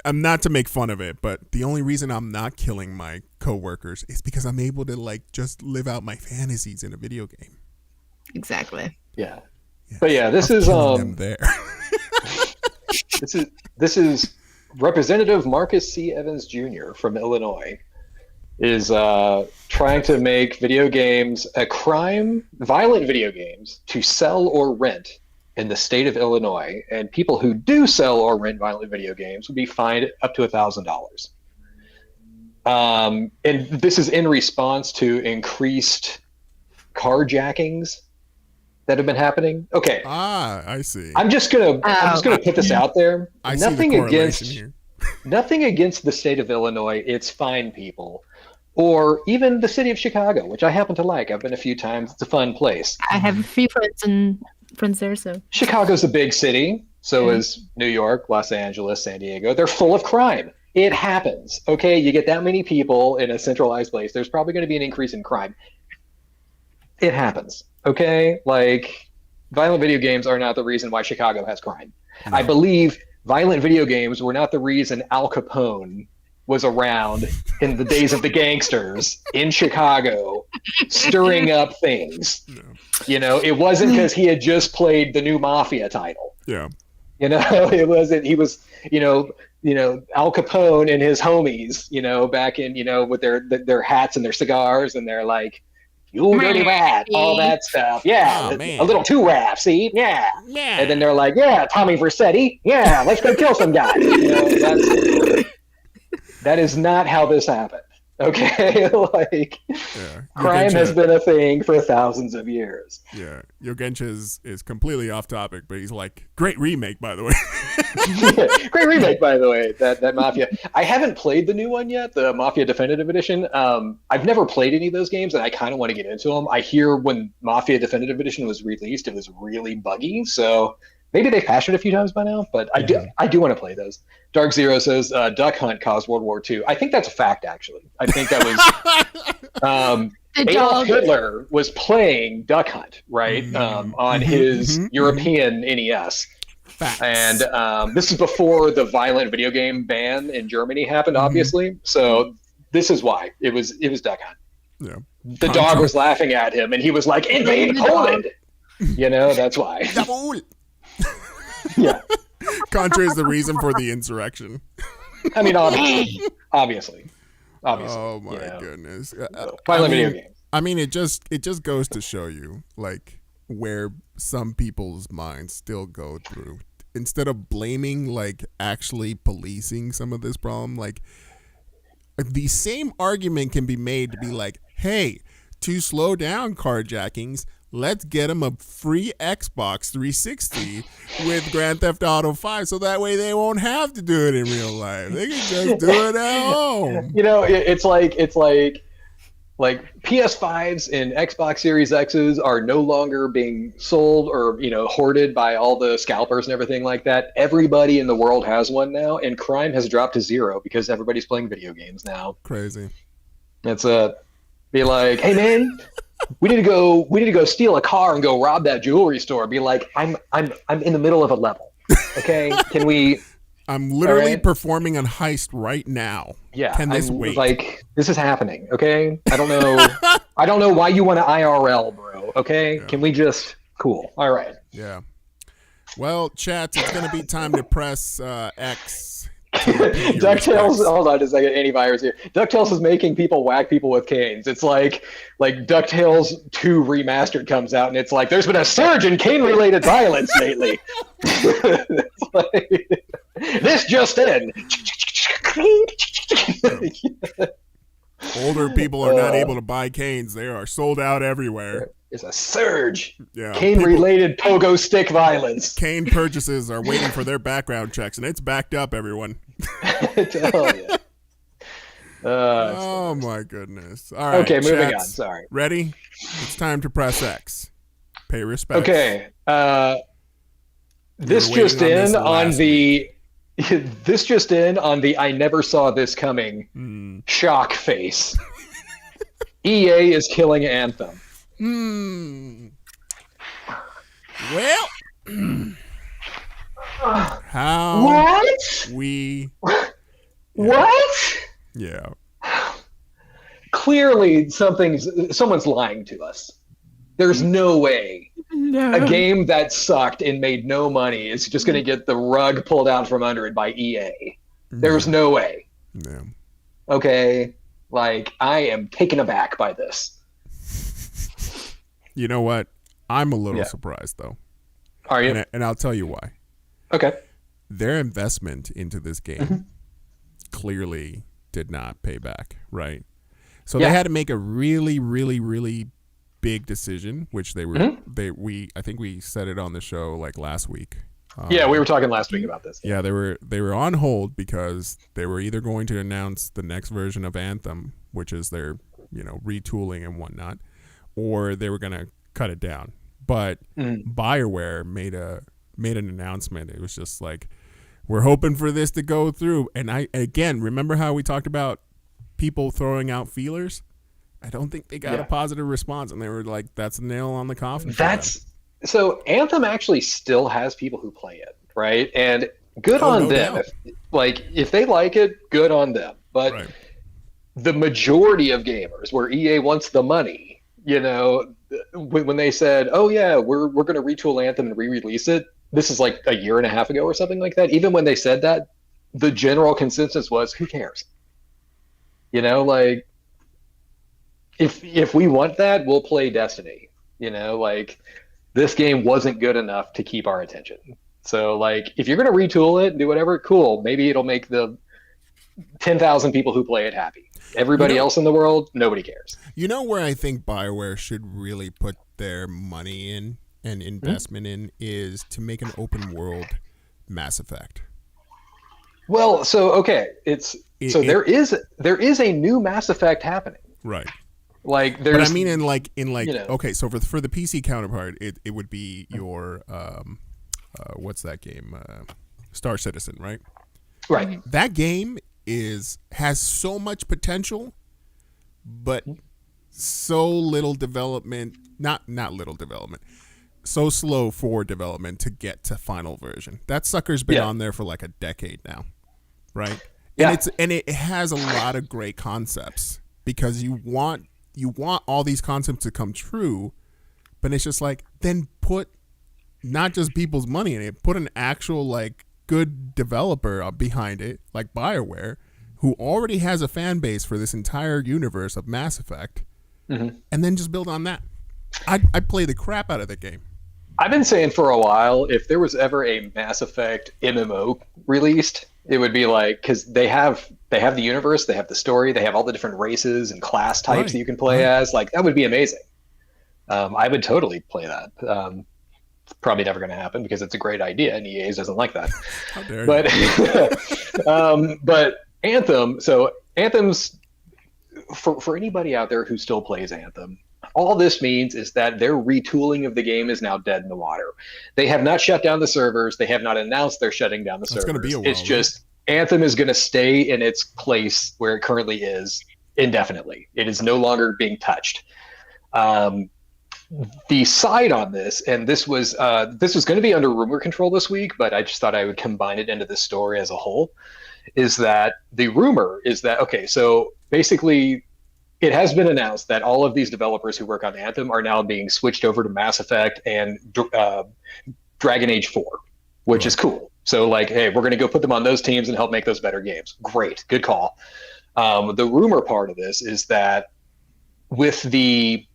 I'm not to make fun of it, but the only reason I'm not killing my coworkers is because I'm able to just live out my fantasies in a video game. Exactly. Yeah. But this is them there. This is Representative Marcus C. Evans Jr. from Illinois is trying to make video games a crime, violent video games, to sell or rent in the state of Illinois, and people who do sell or rent violent video games would be fined up to $1,000. And this is in response to increased carjackings that have been happening. Okay. I see. I'm just gonna put this out there. Nothing against the state of Illinois. It's fine, people. Or even the city of Chicago, which I happen to like. I've been a few times. It's a fun place. I have a few friends there, so. Chicago's a big city. So is New York, Los Angeles, San Diego. They're full of crime. It happens. Okay, you get that many people in a centralized place, there's probably going to be an increase in crime. It happens. Okay, violent video games are not the reason why Chicago has crime. No. I believe violent video games were not the reason Al Capone was around in the days of the gangsters in Chicago, stirring up things. Yeah. It wasn't because he had just played the new Mafia title. Yeah. It wasn't. He was, Al Capone and his homies, back in, with their hats and their cigars and their you dirty rat, all that stuff. Yeah, a little too rap, see? Yeah. And then they're Tommy Vercetti. Yeah, let's go kill some guys. That is not how this happened. Okay, like Yeah. crime has been a thing for thousands of years. Yeah, Yogencha is completely off topic, but he's like, great remake, by the way. Great remake, by the way. That Mafia. I haven't played the new one yet, the Mafia Definitive Edition. I've never played any of those games, and I kind of want to get into them. I hear when Mafia Definitive Edition was released, it was really buggy, so maybe they've patched it a few times by now. But I do want to play those. Dark Zero says Duck Hunt caused World War II. I think that's a fact, actually. I think that was Adolf Hitler was playing Duck Hunt, right, on his European NES. Facts. And this is before the violent video game ban in Germany happened, obviously. So this is why it was Duck Hunt. Yeah. The dog was laughing at him, and he was like, "Invade Poland!" You know, that's why. Yeah. Contra is the reason for the insurrection. I mean, obviously. Oh my goodness. Violent video games. I mean, it just goes to show you, like, where some people's minds still go through. Instead of blaming, like, actually policing some of this problem, like, the same argument can be made to be like, hey, to slow down carjackings, let's get them a free Xbox 360 with Grand Theft Auto 5, so that way they won't have to do it in real life. They can just do it at home. You know, it's like PS5s and Xbox Series X's are no longer being sold or, you know, hoarded by all the scalpers and everything like that. Everybody in the world has one now, and crime has dropped to zero because everybody's playing video games now. Crazy. It's be like, hey man, we need to go steal a car and go rob that jewelry store. Be like, I'm in the middle of a level. Okay, can we? I'm literally performing a heist right now. Yeah, can this wait? Like, this is happening. Okay, I don't know. I don't know why you want to IRL, bro. Okay, can we just cool? All right. Yeah. Well, chat, it's gonna be time to press X. DuckTales, hold on a second, antivirus here. DuckTales is making people whack people with canes. It's like DuckTales 2 Remastered comes out, and it's like, there's been a surge in cane-related violence lately. It's like, this just in. Older people are not able to buy canes. They are sold out everywhere. There's a surge. Yeah, cane-related pogo stick violence. Cane purchases are waiting for their background checks, and it's backed up, everyone. Hell yeah. Oh my goodness. All right. Okay, moving on. Sorry. Ready? It's time to press X. Pay respect. Okay. This just in on the I never saw this coming shock face. EA is killing Anthem. Well, how what? What? Yeah. Clearly, someone's lying to us. There's no way a game that sucked and made no money is just going to get the rug pulled out from under it by EA. There's no way. Yeah. Okay, like, I am taken aback by this. You know what? I'm a little surprised, though. Are you? And I'll tell you why. Okay. Their investment into this game clearly did not pay back, right? So they had to make a really, really, really big decision, which they were. I think we said it on the show like last week. Yeah, we were talking last week about this. Yeah, they were on hold because they were either going to announce the next version of Anthem, which is their, you know, retooling and whatnot, or they were going to cut it down. But BioWare made an announcement. It was just like, we're hoping for this to go through. And again, remember how we talked about people throwing out feelers? I don't think they got a positive response, and they were like, that's a nail on the coffin. So Anthem actually still has people who play it, right? And good on them. If they like it, good on them. But the majority of gamers, where EA wants the money, you know, when they said, oh yeah, we're going to retool Anthem and re-release it, this is like a year and a half ago or something like that. Even when they said that, the general consensus was, who cares? You know, like, if we want that, we'll play Destiny. You know, like, this game wasn't good enough to keep our attention. So, like, if you're going to retool it and do whatever, cool. Maybe it'll make the 10,000 people who play it happy. Everybody else in the world, nobody cares. You know where I think BioWare should really put their money in and investment in is to make an open world Mass Effect. Well, so okay, there is a new Mass Effect happening. Right. Like there's, but I mean, okay, so for the PC counterpart, it would be your what's that game? Star Citizen, right? Right. That game has so much potential, but so little development. Not little development. So slow for development to get to final version. That sucker's been on there for like a decade now, right? Yeah. And it has a lot of great concepts because you want all these concepts to come true, but it's just like, then put not just people's money in it, put an actual like good developer behind it, like BioWare, who already has a fan base for this entire universe of Mass Effect, and then just build on that. I'd play the crap out of the game. I've been saying for a while, if there was ever a Mass Effect MMO released, it would be like, because they have the universe, they have the story, they have all the different races and class types that you can play as. Like, that would be amazing. I would totally play that. It's probably never going to happen because it's a great idea, and EA doesn't like that. How dare you? But Anthem. So Anthem's for anybody out there who still plays Anthem. All this means is that their retooling of the game is now dead in the water. They have not shut down the servers. They have not announced they're shutting down the servers. It's going to be a while. It's just Anthem is going to stay in its place where it currently is indefinitely. It is no longer being touched. The side on this, and this was going to be under rumor control this week, but I just thought I would combine it into this story as a whole, is that the rumor is that, okay, so basically it has been announced that all of these developers who work on Anthem are now being switched over to Mass Effect and Dragon Age 4, which is cool. So like, hey, we're going to go put them on those teams and help make those better games. Great. Good call. The rumor part of this is that with the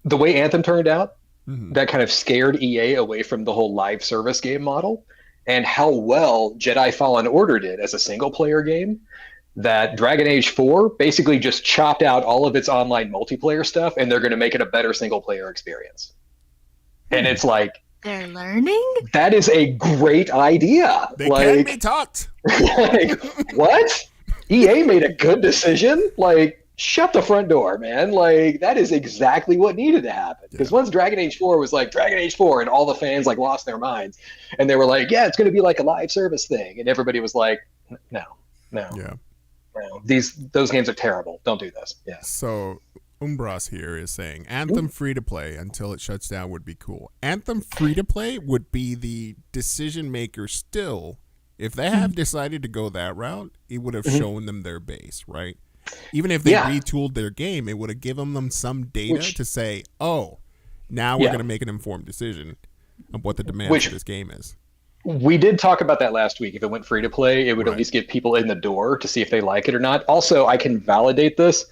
way Anthem turned out, that kind of scared EA away from the whole live service game model, and how well Jedi Fallen Order did as a single player game, that Dragon Age 4 basically just chopped out all of its online multiplayer stuff, and they're going to make it a better single player experience. And it's like, they're learning? That is a great idea. They can be taught. Like, what? EA made a good decision? Like, shut the front door, man. Like, that is exactly what needed to happen. Because once Dragon Age 4 was like, Dragon Age 4, and all the fans like lost their minds. And they were like, yeah, it's going to be like a live service thing. And everybody was like, no. Yeah. No, those games are terrible. Don't do this. Yeah. So Umbras here is saying Anthem free to play until it shuts down would be cool. Anthem free to play would be the decision maker still. If they have decided to go that route, it would have shown them their base, right? Even if they retooled their game, it would have given them some data to say, oh, now we're going to make an informed decision of what the demand for this game is. We did talk about that last week. If it went free to play, it would at least get people in the door to see if they like it or not. Also, I can validate this.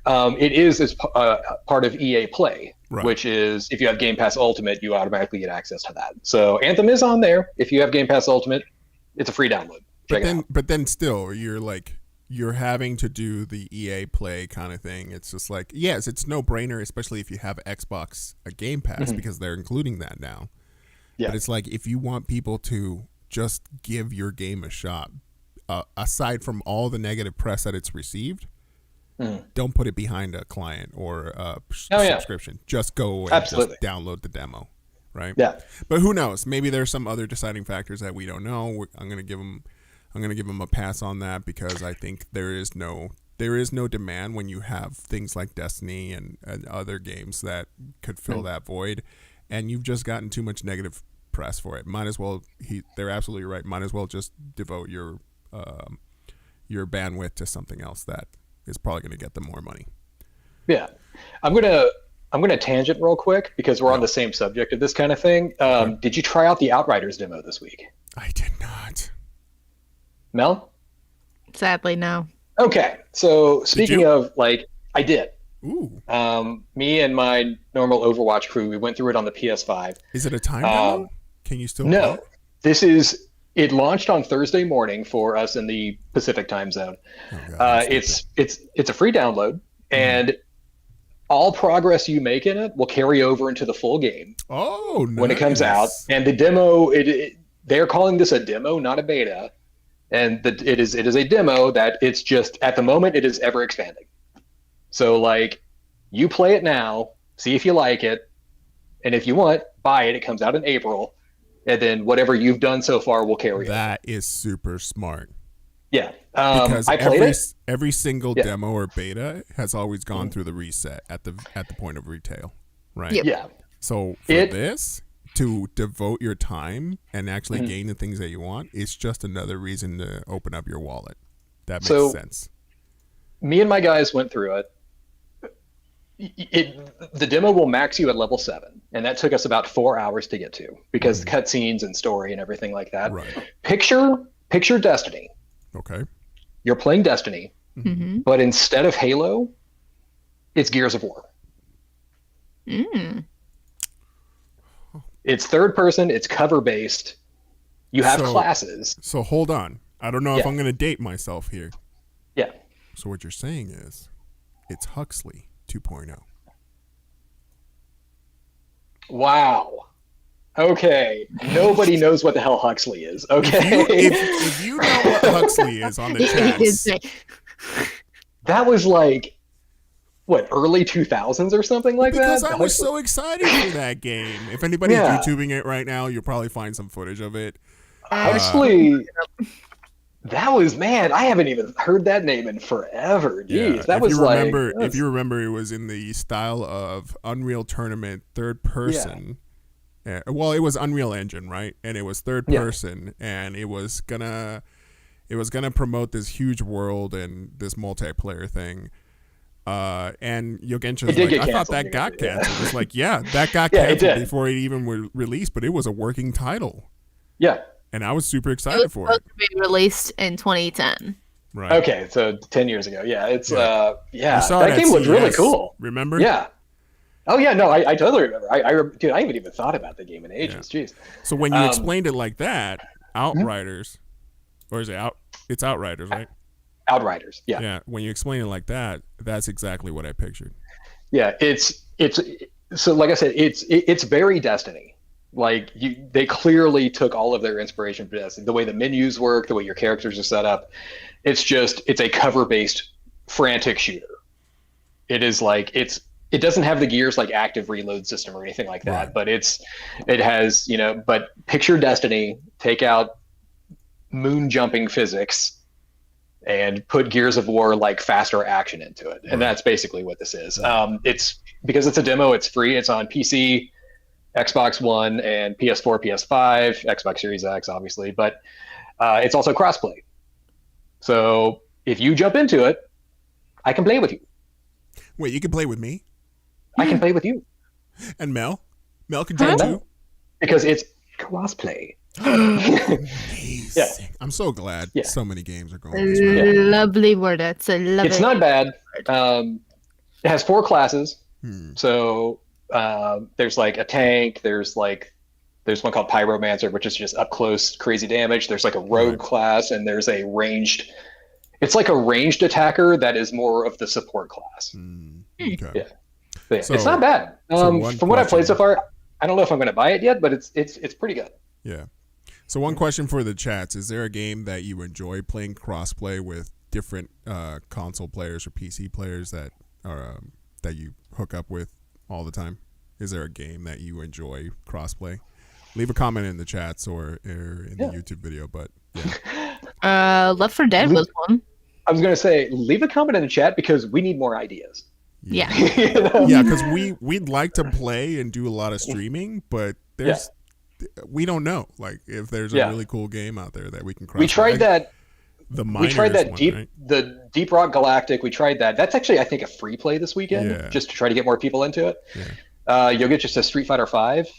It is as part of EA Play, which is if you have Game Pass Ultimate, you automatically get access to that. So Anthem is on there. If you have Game Pass Ultimate, it's a free download. But then still, you're having to do the EA Play kind of thing. It's just like, yes, it's no brainer, especially if you have Xbox Game Pass because they're including that now. Yeah. But it's like, if you want people to just give your game a shot, aside from all the negative press that it's received, don't put it behind a client or a subscription. Just go and just download the demo, right? Yeah. But who knows? Maybe there's some other deciding factors that we don't know. I'm gonna give them a pass on that because I think there is no demand when you have things like Destiny and other games that could fill that void. And you've just gotten too much negative press for it. Might as well. They're absolutely right. Might as well just devote your bandwidth to something else that is probably going to get them more money. Yeah, I'm gonna tangent real quick because we're on the same subject of this kind of thing. Did you try out the Outriders demo this week? I did not. Mel? Sadly, no. Okay, so speaking of, like, I did. Ooh. Me and my normal Overwatch crew, we went through it on the PS5. Is it a time demo? Can you still No. play? This is It launched on Thursday morning for us in the Pacific time zone. Oh, God, It's a free download, and all progress you make in it will carry over into the full game when it comes out. And the demo, they're calling this a demo, not a beta. And it is a demo that it's just, at the moment, it is ever expanding. So like, you play it now, see if you like it, and if you want, buy it. It comes out in April, and then whatever you've done so far will carry over. That is super smart. Yeah. Because I played it. every single demo or beta has always gone through the reset at the point of retail, right? Yep. Yeah. So for this to devote your time and actually gain the things that you want, it's just another reason to open up your wallet. That makes sense. Me and my guys went through it. The demo will max you at level 7, and that took us about 4 hours to get to because cutscenes and story and everything like that. Right. Picture Destiny. Okay. You're playing Destiny, but instead of Halo, it's Gears of War. It's third person, it's cover based. You have classes. So hold on. I don't know if I'm going to date myself here. Yeah. So what you're saying is it's Huxley 2.0. Wow. Okay. Nobody knows what the hell Huxley is. Okay. If you know what Huxley is on the chats, that was like, what, early 2000s or something like because that? I was so excited for that game. If anybody's YouTubing it right now, you'll probably find some footage of it. Huxley, that was, man, I haven't even heard that name in forever. Jeez, that was like... If you remember, it was in the style of Unreal Tournament third person. Well, it was Unreal Engine, right? And it was third person, and it was gonna promote this huge world and this multiplayer thing. And Yogencha was like, I thought that got canceled. It's like, that got canceled before it even was released, but it was a working title. Yeah. And I was super excited for it. It was supposed to be released in 2010. Right. Okay, so 10 years ago. Yeah, it's that game looked really cool. Remember? Yeah. Oh yeah, no, I totally remember. Dude, I haven't even thought about the game in ages. Jeez. So when you explained it like that, Outriders, or is it It's Outriders, right? Outriders. Yeah. Yeah. When you explain it like that, that's exactly what I pictured. Yeah, it's so like I said, it's very Destiny. Like they clearly took all of their inspiration from Destiny. The way the menus work, the way your characters are set up, it's a cover-based frantic shooter. It is like it doesn't have the Gears like active reload system or anything like that, but it has, but picture Destiny, take out moon jumping physics and put Gears of War like faster action into it. And that's basically what this is. It's because it's a demo, it's free, it's on PC, Xbox One, and PS4, PS5, Xbox Series X, obviously, but it's also crossplay. So if you jump into it, I can play with you. Wait, you can play with me? I can play with you. And Mel? Mel can join too? Because it's crossplay. Amazing. Yeah. I'm so glad so many games are going this way. Lovely word. That's a lovely. It's not bad. It has 4 classes. So there's like a tank. There's one called Pyromancer, which is just up close, crazy damage. There's like a rogue class, and there's a ranged. It's like a ranged attacker that is more of the support class. Okay. Yeah. So, it's not bad. From what I've played so far, I don't know if I'm going to buy it yet, but it's pretty good. Yeah. So one question for the chats: is there a game that you enjoy playing crossplay with different console players or PC players that you hook up with all the time? Is there a game that you enjoy crossplay? Leave a comment in the chats or in the YouTube video. But Left 4 Dead was one. I was going to say, leave a comment in the chat because we need more ideas. Yeah. Yeah, because we'd like to play and do a lot of streaming, but we don't know if there's a really cool game out there that we can cross. We tried that. We tried that the Deep Rock Galactic. We tried that. That's actually, I think, a free play this weekend, just to try to get more people into it. You'll get just a Street Fighter V.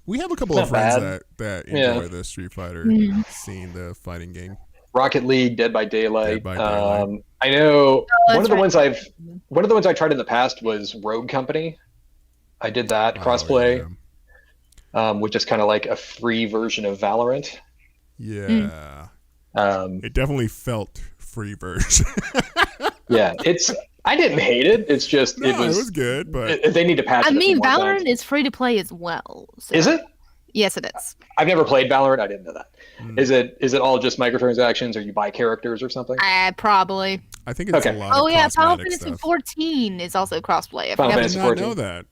We have a couple of friends that enjoy the Street Fighter scene, the fighting game. Rocket League, Dead by Daylight. I know one of the ones I tried in the past was Rogue Company. I did that crossplay. which is kind of like a free version of Valorant. Yeah. It definitely felt free version. Yeah, I didn't hate it. It's just it was good, but they need to patch it. I mean, Valorant is free to play as well. So. Is it? Yes, it is. I've never played Valorant. I didn't know that. Is it all just microtransactions, or you buy characters or something? Probably. I think it's a lot of Oh yeah, Final cosmetic Fantasy stuff. 14 is also crossplay. Final I Fantasy did not 14. know that.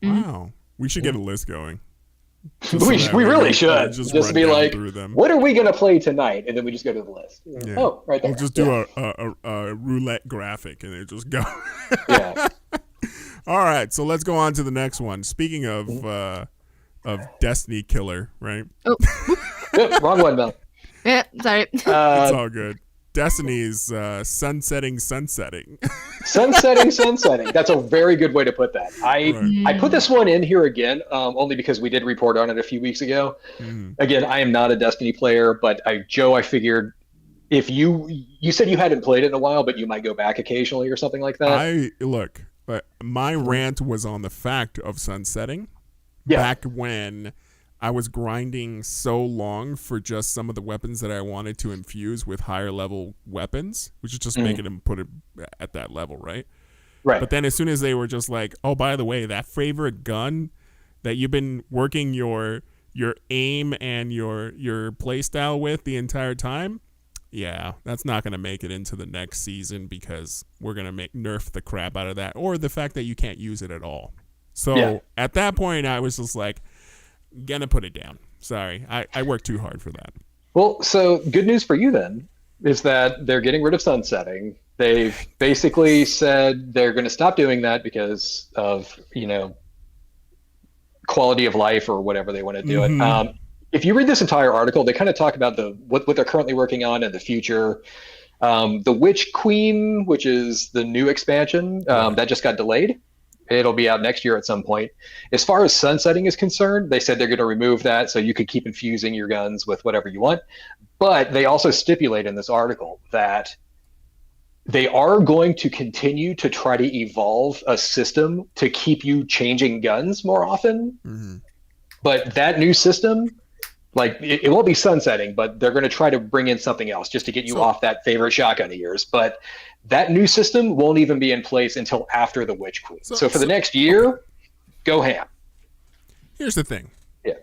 Mhm. Wow. We should get a list going. We really should. Just Just run be down like, through them. what are we going to play tonight? And then we just go to the list. Yeah. Oh, right there. We'll just do a roulette graphic and it just go. Yeah. All right, so let's go on to the next one. Speaking of Destiny Killer, right? Oh, Yep, wrong one, Mel. yeah, sorry. It's all good. Destiny's sunsetting. Sunsetting. That's a very good way to put that. Right. I put this one in here again, only because we did report on it a few weeks ago. Again, I am not a Destiny player, but Joe, I figured if you said you hadn't played it in a while, but you might go back occasionally or something like that. My rant was on the fact of sunsetting. Yeah. Back when I was grinding so long for just some of the weapons that I wanted to infuse with higher level weapons, which is just making them put it at that level, right? Right. But then as soon as they were just like, oh, by the way, that favorite gun that you've been working your aim and your play style with the entire time, yeah, that's not going to make it into the next season because we're going to nerf the crap out of that, or the fact that you can't use it at all. So at that point, I was just like, gonna put it down. Sorry, I worked too hard for that. Well, so good news for you then is that they're getting rid of sunsetting. They've basically said they're going to stop doing that because of, quality of life or whatever they want to do it. If you read this entire article, they kind of talk about what they're currently working on in the future. The Witch Queen, which is the new expansion, that just got delayed. It'll be out next year at some point. As far as sunsetting is concerned, they said they're going to remove that so you could keep infusing your guns with whatever you want. But they also stipulate in this article that they are going to continue to try to evolve a system to keep you changing guns more often. But that new system, like it won't be sunsetting, but they're going to try to bring in something else just to get you off that favorite shotgun of yours. But that new system won't even be in place until after the Witch Queen. So for the next year, go ham. Here's the thing. Yeah.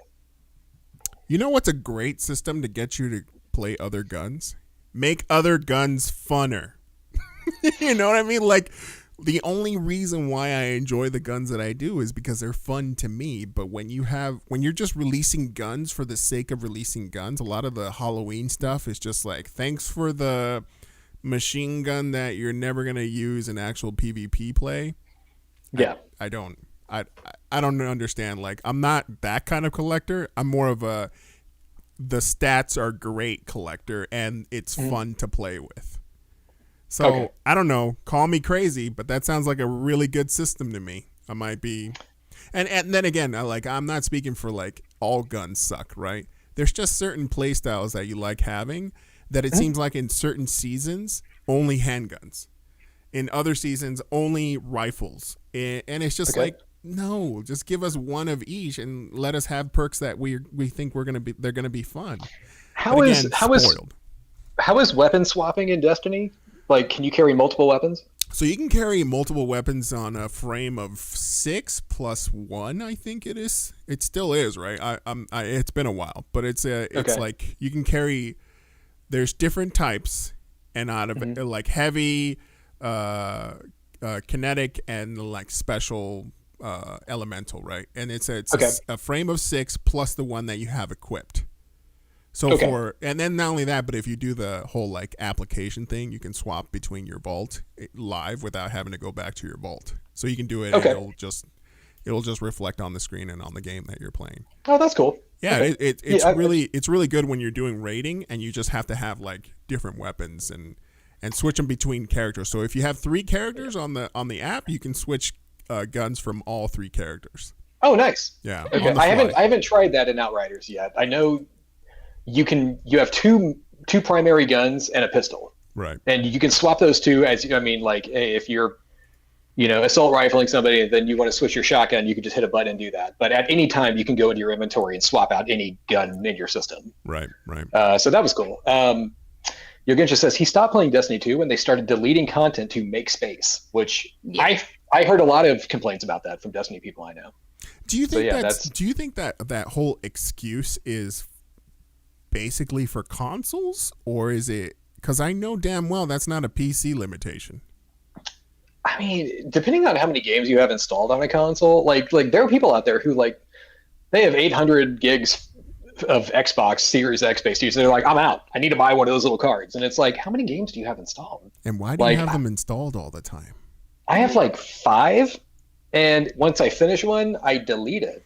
You know what's a great system to get you to play other guns? Make other guns funner. You know what I mean? Like, the only reason why I enjoy the guns that I do is because they're fun to me. But when you're just releasing guns for the sake of releasing guns, a lot of the Halloween stuff is just like, thanks for the machine gun that you're never going to use in actual PvP play. Yeah. I don't understand. Like, I'm not that kind of collector. I'm more of the stats are great collector, and it's fun to play with. So I don't know, call me crazy, but that sounds like a really good system to me. I might be, and then again, I'm not speaking for like all guns suck, right? There's just certain play styles that you like having that it seems like in certain seasons only handguns, in other seasons only rifles, and it's just like, no, just give us one of each and let us have perks that we think they're gonna be fun. How is weapon swapping in Destiny? Like, can you carry multiple weapons? So you can carry multiple weapons on a frame of 6 + 1, I think it is. It still is, right? It's been a while, but it's like you can carry. There's different types, and out of like heavy, kinetic, and like special, elemental, right? And it's a frame of 6 plus the one that you have equipped. So and then not only that, but if you do the whole like application thing, you can swap between your vault live without having to go back to your vault. So you can do it, and it'll just reflect on the screen and on the game that you're playing. Oh, that's cool. Yeah, it's really good when you're doing raiding and you just have to have like different weapons and switch them between characters. So if you have 3 characters on the app, you can switch guns from all 3 characters. Oh, nice. Yeah. Okay. I haven't tried that in Outriders yet. I know you have two primary guns and a pistol, right? And you can swap those two if you're assault rifling somebody, and then you want to switch your shotgun, you can just hit a button and do that. But at any time, you can go into your inventory and swap out any gun in your system. Right. So that was cool. Yogincha says he stopped playing Destiny 2 when they started deleting content to make space, which I heard a lot of complaints about that from Destiny people I know. Do you think that whole excuse is basically for consoles, or is it because I know damn well that's not a PC limitation? I mean, depending on how many games you have installed on a console, like there are people out there who they have 800 gigs of Xbox Series X based use. They're like, I'm out. I need to buy one of those little cards. And it's like, how many games do you have installed? And why do you have them installed all the time? I have 5, and once I finish one, I delete it.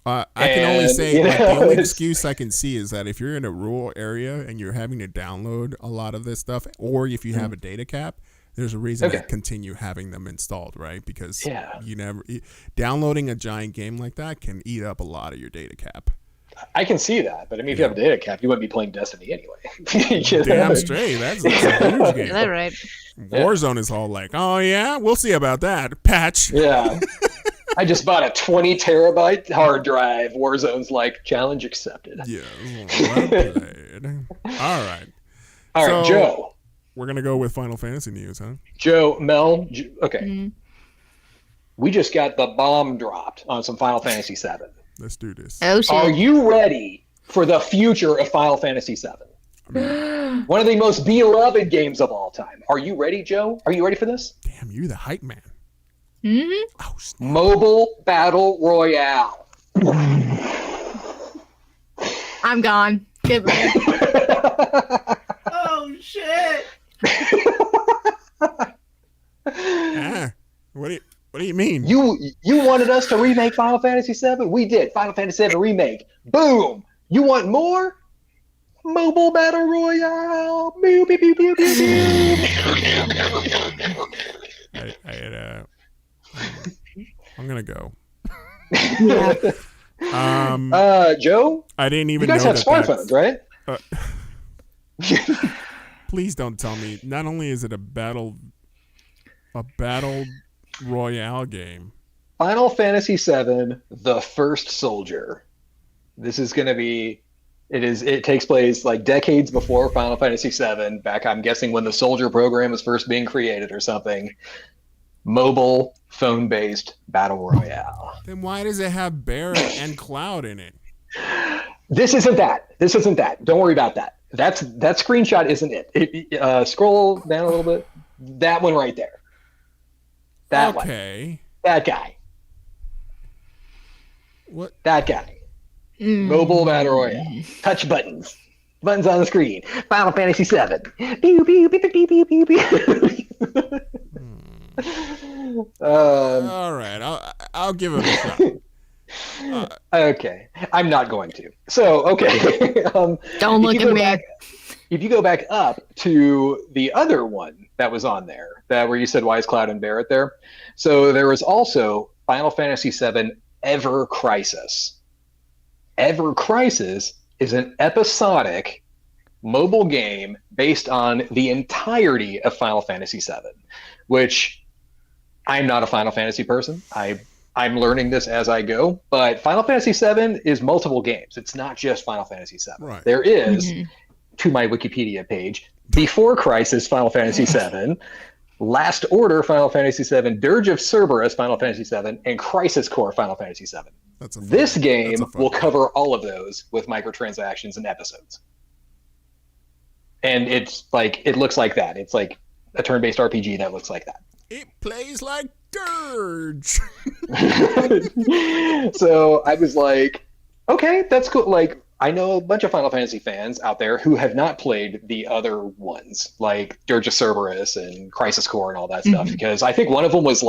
I can only say the only excuse I can see is that if you're in a rural area and you're having to download a lot of this stuff, or if you have a data cap, there's a reason to continue having them installed, right? Because downloading a giant game like that can eat up a lot of your data cap. I can see that, but I mean, if you have a data cap, you wouldn't be playing Destiny anyway. Damn straight. That's a huge game. Is that right? Warzone is all like, oh yeah, we'll see about that. Patch. Yeah. I just bought a 20 terabyte hard drive. Warzone's like, challenge accepted. Yeah. Well played. All right. So, Joe. We're going to go with Final Fantasy news, huh? Mel, okay. Mm-hmm. We just got the bomb dropped on some Final Fantasy VII. Let's do this. Oh, shit. Are you ready for the future of Final Fantasy VII? One of the most beloved games of all time. Are you ready, Joe? Are you ready for this? Damn, you're the hype man. Mm-hmm. Oh, Mobile Battle Royale. I'm gone. Goodbye. Oh, shit. What do you mean? You wanted us to remake Final Fantasy VII? We did. Final Fantasy VII remake. Boom. You want more? Mobile Battle Royale. Pew, pew, pew, pew, pew, pew. I'm gonna go. Yeah. Joe? I didn't even know you guys know have smartphones, right? Please don't tell me. Not only is it a battle royale game. Final Fantasy VII: The First Soldier. This is going to be. It takes place decades before Final Fantasy VII. Back, I'm guessing, when the Soldier program was first being created or something. Mobile, phone-based battle royale. Then why does it have Barret and Cloud in it? This isn't that. Don't worry about that. That screenshot isn't it. Scroll down a little bit. That one right there. That one. That guy. What? That guy. Mobile Battle Royale. Touch buttons. Buttons on the screen. Final Fantasy VII. Pew, pew, pew, pew, pew, pew, pew. All right. I'll give it a shot. Okay. I'm not going to. So, okay. Don't look at me. If you go back up to the other one that was on there, where you said, why is Cloud and Barret there? So there was also Final Fantasy VII Ever Crisis. Ever Crisis is an episodic mobile game based on the entirety of Final Fantasy VII, which I'm not a Final Fantasy person. I'm learning this as I go, but Final Fantasy VII is multiple games. It's not just Final Fantasy VII. Right. There is, to my Wikipedia page, Before Crisis Final Fantasy VII, Last Order Final Fantasy VII, Dirge of Cerberus Final Fantasy VII, and Crisis Core Final Fantasy VII. This game will cover all of those with microtransactions and episodes. And it's it looks like that. It's like a turn-based RPG that looks like that. It plays like Dirge. So I was like, okay, that's cool. I know a bunch of Final Fantasy fans out there who have not played the other ones, like Dirge of Cerberus and Crisis Core and all that stuff, because I think one of them was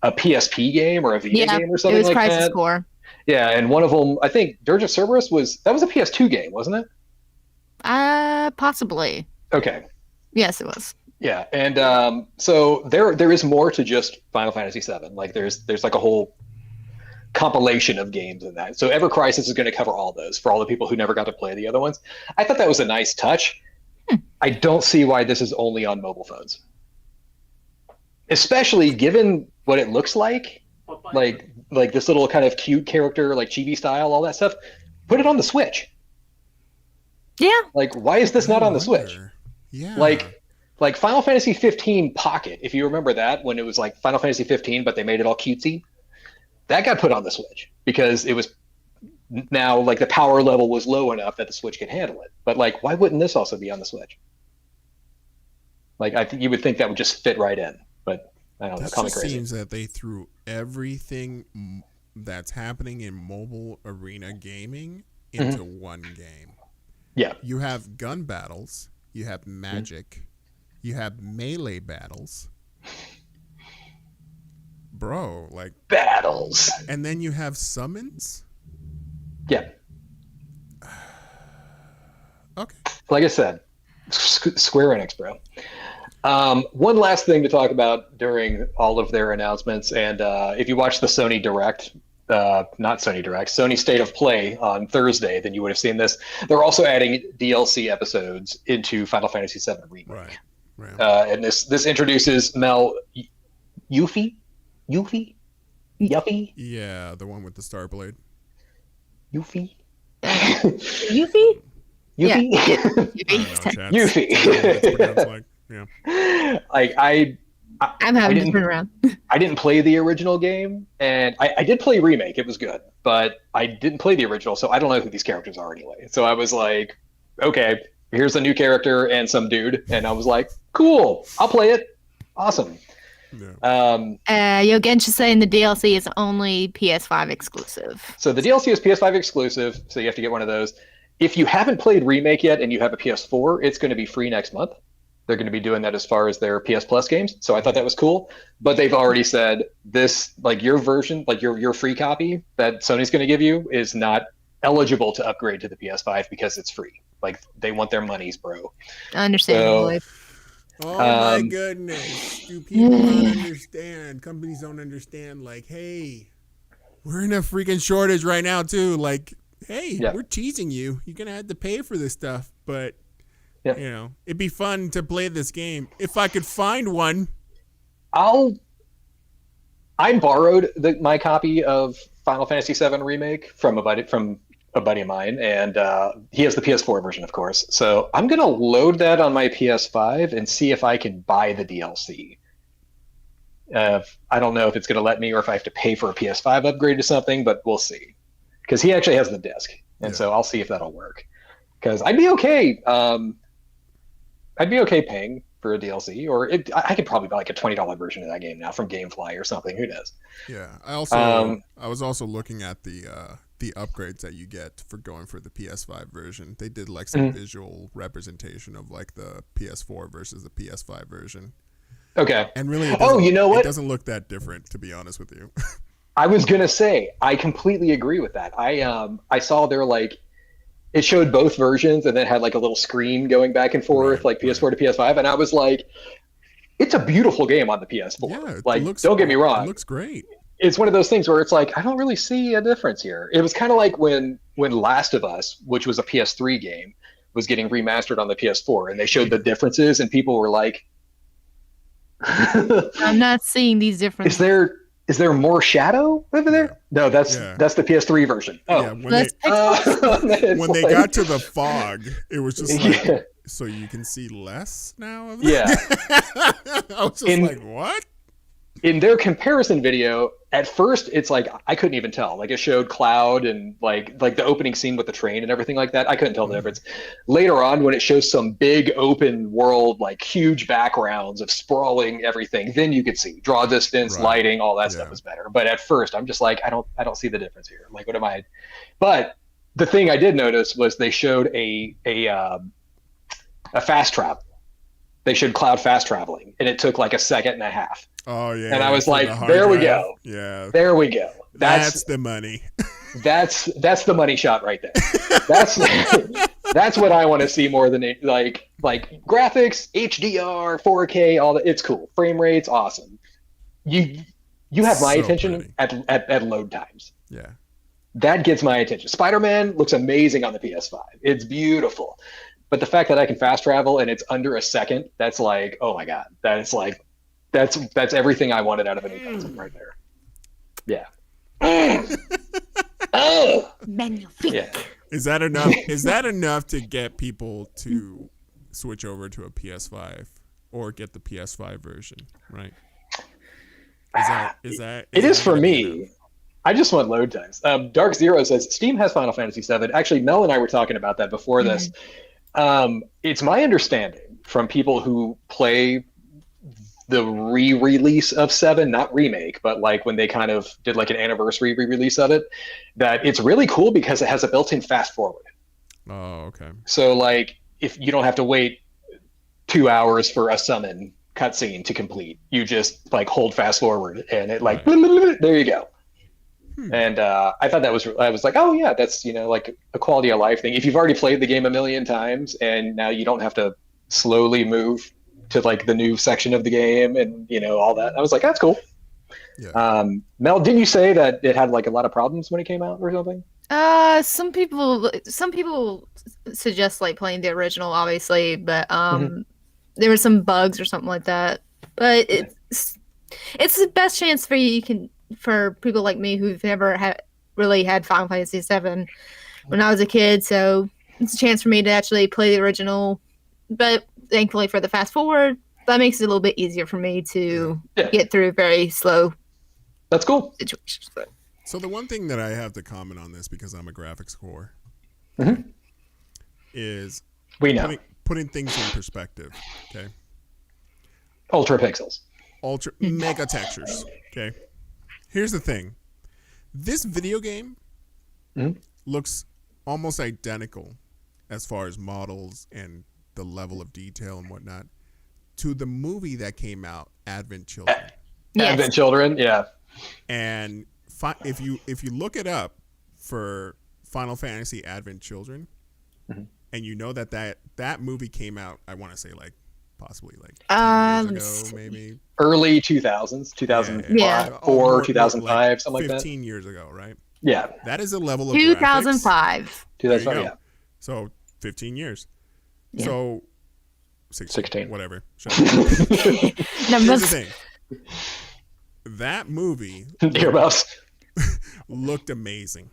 a PSP game or a Vita game or something like that. Crisis Core. Yeah, and one of them, I think Dirge of Cerberus was a PS2 game, wasn't it? Possibly. Okay. Yes, it was. Yeah, and so there is more to just Final Fantasy VII. There's a whole compilation of games in that. So Ever Crisis is going to cover all those for all the people who never got to play the other ones. I thought that was a nice touch. I don't see why this is only on mobile phones. especially given what it looks like this little kind of cute character, like chibi style, all that stuff. Put it on the Switch. Yeah. Like, why is this not on the Switch? Yeah. Like Final Fantasy 15 Pocket, if you remember that, when it was like Final Fantasy 15, but they made it all cutesy. That got put on the Switch because it was now like the power level was low enough that the Switch could handle it. But like, why wouldn't this also be on the Switch? Like, I think you would think that would just fit right in, but I don't know. Call me crazy. It seems that they threw everything that's happening in mobile arena gaming into one game. Yeah. You have gun battles. You have magic. You have melee battles. Bro, like battles. And then you have summons? Yeah. Okay. Like I said, Square Enix, bro. One last thing to talk about during all of their announcements, and if you watch the Sony Direct, Sony State of Play on Thursday, then you would have seen this. They're also adding DLC episodes into Final Fantasy VII Remake. Right. And this introduces Mel Yuffie? Yeah, the one with the star blade. Yuffie? Yuffie? Yeah. Yuffie. Yeah. Like I'm having to turn around. I didn't play the original game, and I did play Remake. It was good, but I didn't play the original, so I don't know who these characters are anyway. So I was like, okay, here's a new character and some dude, and I was like, cool, I'll play it. Awesome. Yeah. Yogen's saying the DLC is only PS5 exclusive. So the DLC is PS5 exclusive, so you have to get one of those. If you haven't played Remake yet and you have a PS4, it's going to be free next month. They're going to be doing that as far as their PS Plus games. So I thought that was cool. But they've already said this, like your version, like your free copy that Sony's going to give you is not eligible to upgrade to the PS5 because it's free. Like they want their monies, bro. Understandably. Oh my goodness. Do people not understand? Companies don't understand, like, hey, we're in a freaking shortage right now too. Like, hey, we're teasing you. You're going to have to pay for this stuff. But, you know, it'd be fun to play this game. If I could find one. I borrowed my copy of Final Fantasy VII Remake from a buddy of mine, and he has the PS4 version, of course. So I'm going to load that on my PS5 and see if I can buy the DLC. I don't know if it's going to let me or if I have to pay for a PS5 upgrade to something, but we'll see. Because he actually has the disc, and so I'll see if that'll work. Because I'd be okay. I'd be okay paying for a DLC, or I could probably buy like a $20 version of that game now from GameFly or something. Who knows? Yeah, I was also looking at the upgrades that you get for going for the PS5 version. They did like some visual representation of like the PS4 versus the PS5 version. Okay. And really, you know what? It doesn't look that different, to be honest with you. I was gonna say I completely agree with that. I saw their like. It showed both versions and then had like a little screen going back and forth, like PS4 to PS5. And I was like, it's a beautiful game on the PS4. Yeah, like, don't get me wrong. It looks great. It's one of those things where it's like, I don't really see a difference here. It was kind of like when Last of Us, which was a PS3 game, was getting remastered on the PS4 and they showed the differences and people were like, I'm not seeing these differences. Is there more shadow over there? No, that's the PS3 version. Oh, yeah, when they got to the fog, it was just like, so you can see less now of that? Yeah. I was just like, what? In their comparison video, at first it's like I couldn't even tell. Like it showed Cloud and like the opening scene with the train and everything like that. I couldn't tell the difference. Later on, when it shows some big open world, like huge backgrounds of sprawling everything, then you could see draw distance, lighting, all that stuff is better. But at first, I'm just like I don't see the difference here. Like what am I? But the thing I did notice was they showed a fast travel. They showed Cloud fast traveling, and it took like a second and a half. Oh yeah, and I was like, "There we go." Yeah, there we go. That's the money. that's the money shot right there. That's what I want to see more than like graphics, HDR, 4K, all that. It's cool. Frame rates, awesome. You have my attention at load times. Yeah, that gets my attention. Spider-Man looks amazing on the PS5. It's beautiful. But the fact that I can fast travel and it's under a second, that's like, oh my God. That is like, That's everything I wanted out of a new console right there. Yeah. Oh. Magnifique. Yeah. Is that enough? Is that enough to get people to switch over to a PS5 or get the PS5 version? Right. Is that? It is for gonna be me. enough? I just want load times. Dark Zero says Steam has Final Fantasy VII. Actually, Mel and I were talking about that before this. It's my understanding from people who play the re-release of 7, not remake, but like when they kind of did like an anniversary re-release of it, that it's really cool because it has a built-in fast forward. Oh, okay. So like if you don't have to wait 2 hours for a summon cutscene to complete, you just like hold fast forward and it like there you go. And I thought I was like, oh yeah, that's, you know, like a quality of life thing. If you've already played the game a million times and now you don't have to slowly move to like the new section of the game and, you know, all that. I was like, that's cool. Yeah. Mel, didn't you say that it had like a lot of problems when it came out or something? Some people suggest like playing the original, obviously, but there were some bugs or something like that. But it's the best chance for people like me who've never really had Final Fantasy VII when I was a kid. So it's a chance for me to actually play the original. But thankfully for the fast forward, that makes it a little bit easier for me to get through very slow. That's cool. Situations. So the one thing that I have to comment on this, because I'm a graphics whore, is we know putting things in perspective. Okay. Ultra pixels. Ultra mega textures. Okay. Here's the thing. This video game looks almost identical as far as models and the level of detail and whatnot to the movie that came out, Advent Children. Advent Children, yeah. And if you look it up for Final Fantasy Advent Children, and you know that movie came out, I want to say like possibly like 10 years ago, maybe early 2000s, 2004, 2005, something like that. 15 years ago, right? Yeah. That is a level of 2005. graphics. 2005, yeah. So 15 years. Yeah. So 16, whatever. Here's the thing. That movie looked amazing,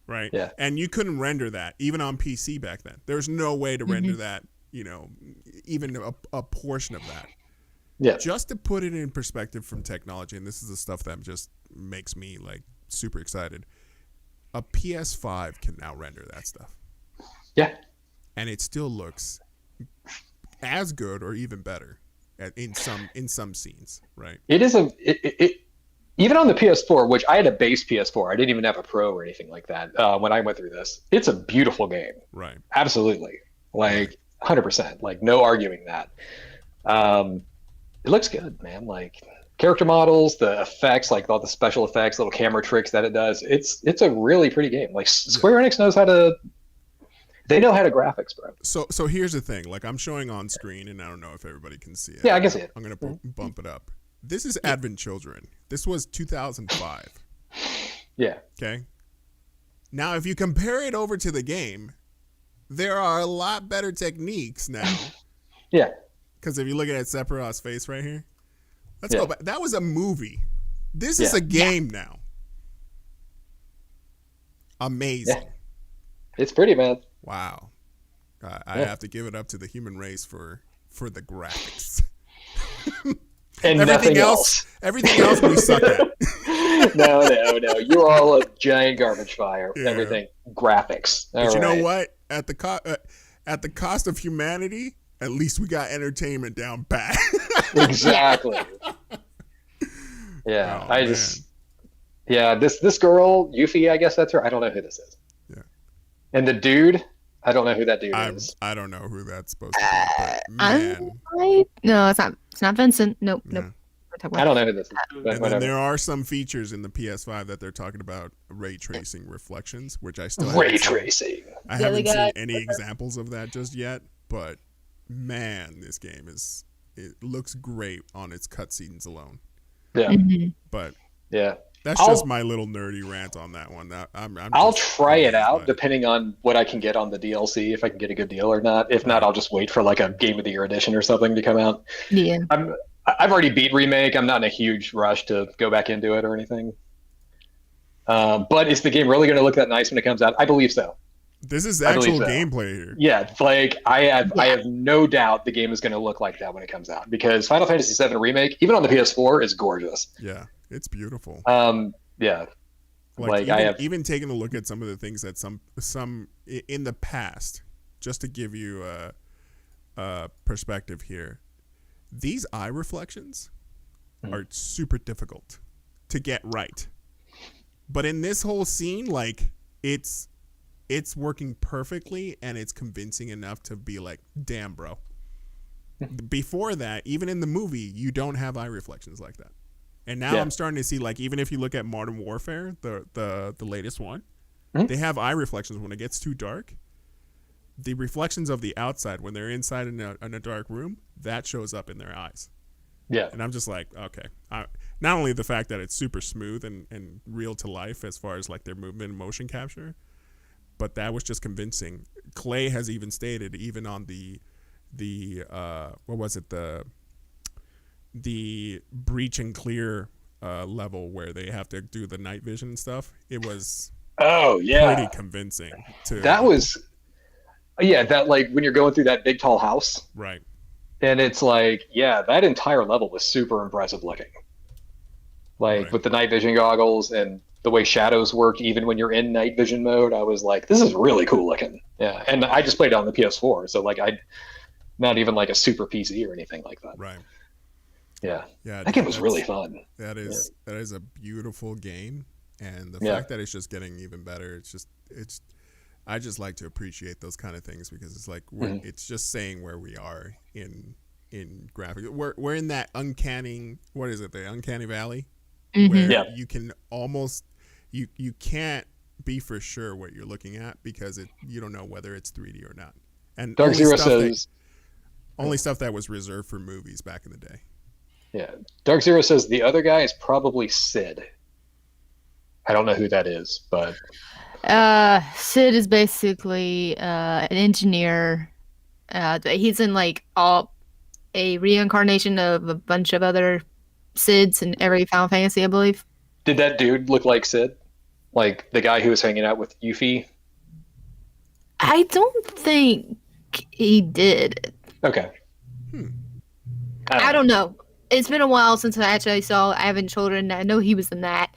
right? Yeah. And you couldn't render that even on PC back then. There's no way to render that, you know, even a portion of that. Yeah. Just to put it in perspective from technology, and this is the stuff that just makes me like super excited. A PS5 can now render that stuff. Yeah. And it still looks as good or even better in some scenes, right? It is even on the PS4, which I had a base PS4. I didn't even have a Pro or anything like that when I went through this. It's a beautiful game. Right. Absolutely. Like 100%. Like no arguing that. It looks good, man. Like character models, the effects, like all the special effects, little camera tricks that it does. It's a really pretty game. Like Square Enix knows how to. They know how to graphics, bro. So here's the thing. Like I'm showing on screen, and I don't know if everybody can see it. Yeah, I can see it. I'm gonna bump it up. This is Advent Children. This was 2005. Yeah. Okay. Now, if you compare it over to the game, there are a lot better techniques now. Yeah. Because if you look at Sephiroth's face right here, let's go back. That was a movie. This is a game now. Amazing. Yeah. It's pretty, man. Wow. I have to give it up to the human race for the graphics. And everything else we suck at. No. You're all a giant garbage fire. Yeah. Everything graphics. But you know what? At the cost of humanity, at least we got entertainment down pat. Exactly. Yeah. Oh, this girl, Yuffie, I guess that's her. I don't know who this is. Yeah. And the dude, I don't know who that dude is. I don't know who that's supposed to be. But man. No, it's not Vincent. Nope. I don't know who this is. But And then there are some features in the PS5 that they're talking about ray tracing reflections, which I still haven't seen. I haven't seen any examples of that just yet, but man, this game it looks great on its cutscenes alone. Yeah. But yeah. That's just my little nerdy rant on that one. I'll try it out depending on what I can get on the DLC, if I can get a good deal or not. If not, I'll just wait for like a Game of the Year edition or something to come out. Yeah. I've already beat Remake. I'm not in a huge rush to go back into it or anything. But is the game really going to look that nice when it comes out? I believe so. This is actual gameplay here. Yeah, like I have no doubt the game is going to look like that when it comes out, because Final Fantasy VII Remake, even on the PS4, is gorgeous. Yeah, it's beautiful. Yeah, like even taking a look at some of the things that some in the past, just to give you a perspective here, these eye reflections are super difficult to get right. But in this whole scene, like it's working perfectly, and it's convincing enough to be like, damn, bro. Before that, even in the movie, you don't have eye reflections like that. And now I'm starting to see, like, even if you look at Modern Warfare, the latest one, they have eye reflections when it gets too dark. The reflections of the outside, when they're inside in a dark room, that shows up in their eyes. Yeah. And I'm just like, okay. Not only the fact that it's super smooth and real to life as far as like their movement and motion capture, but that was just convincing. Clay has even stated, even on the what was it, the breach and clear level where they have to do the night vision and stuff, it was pretty convincing. That was that, like when you're going through that big tall house, right? And it's like, that entire level was super impressive looking, like with the night vision goggles and the way shadows work, even when you're in night vision mode. I was like, this is really cool looking. Yeah. And I just played it on the PS4. So like, not even like a super PC or anything like that. Right. Yeah. Yeah. That game was really fun. That is a beautiful game. And the fact that it's just getting even better, I just like to appreciate those kind of things, because it's like, it's just saying where we are in graphics. We're in that uncanny, what is it? The uncanny valley, where you can almost, you can't be for sure what you're looking at, because you don't know whether it's 3D or not. And Dark Zero says only stuff that was reserved for movies back in the day. Yeah. Dark Zero says the other guy is probably Sid. I don't know who that is, but Sid is basically an engineer. He's in like a reincarnation of a bunch of other Sids in every Final Fantasy, I believe. Did that dude look like Sid? Like the guy who was hanging out with Yuffie? I don't think he did. Okay. I don't know. It's been a while since I actually saw Advent Children. I know he was in that.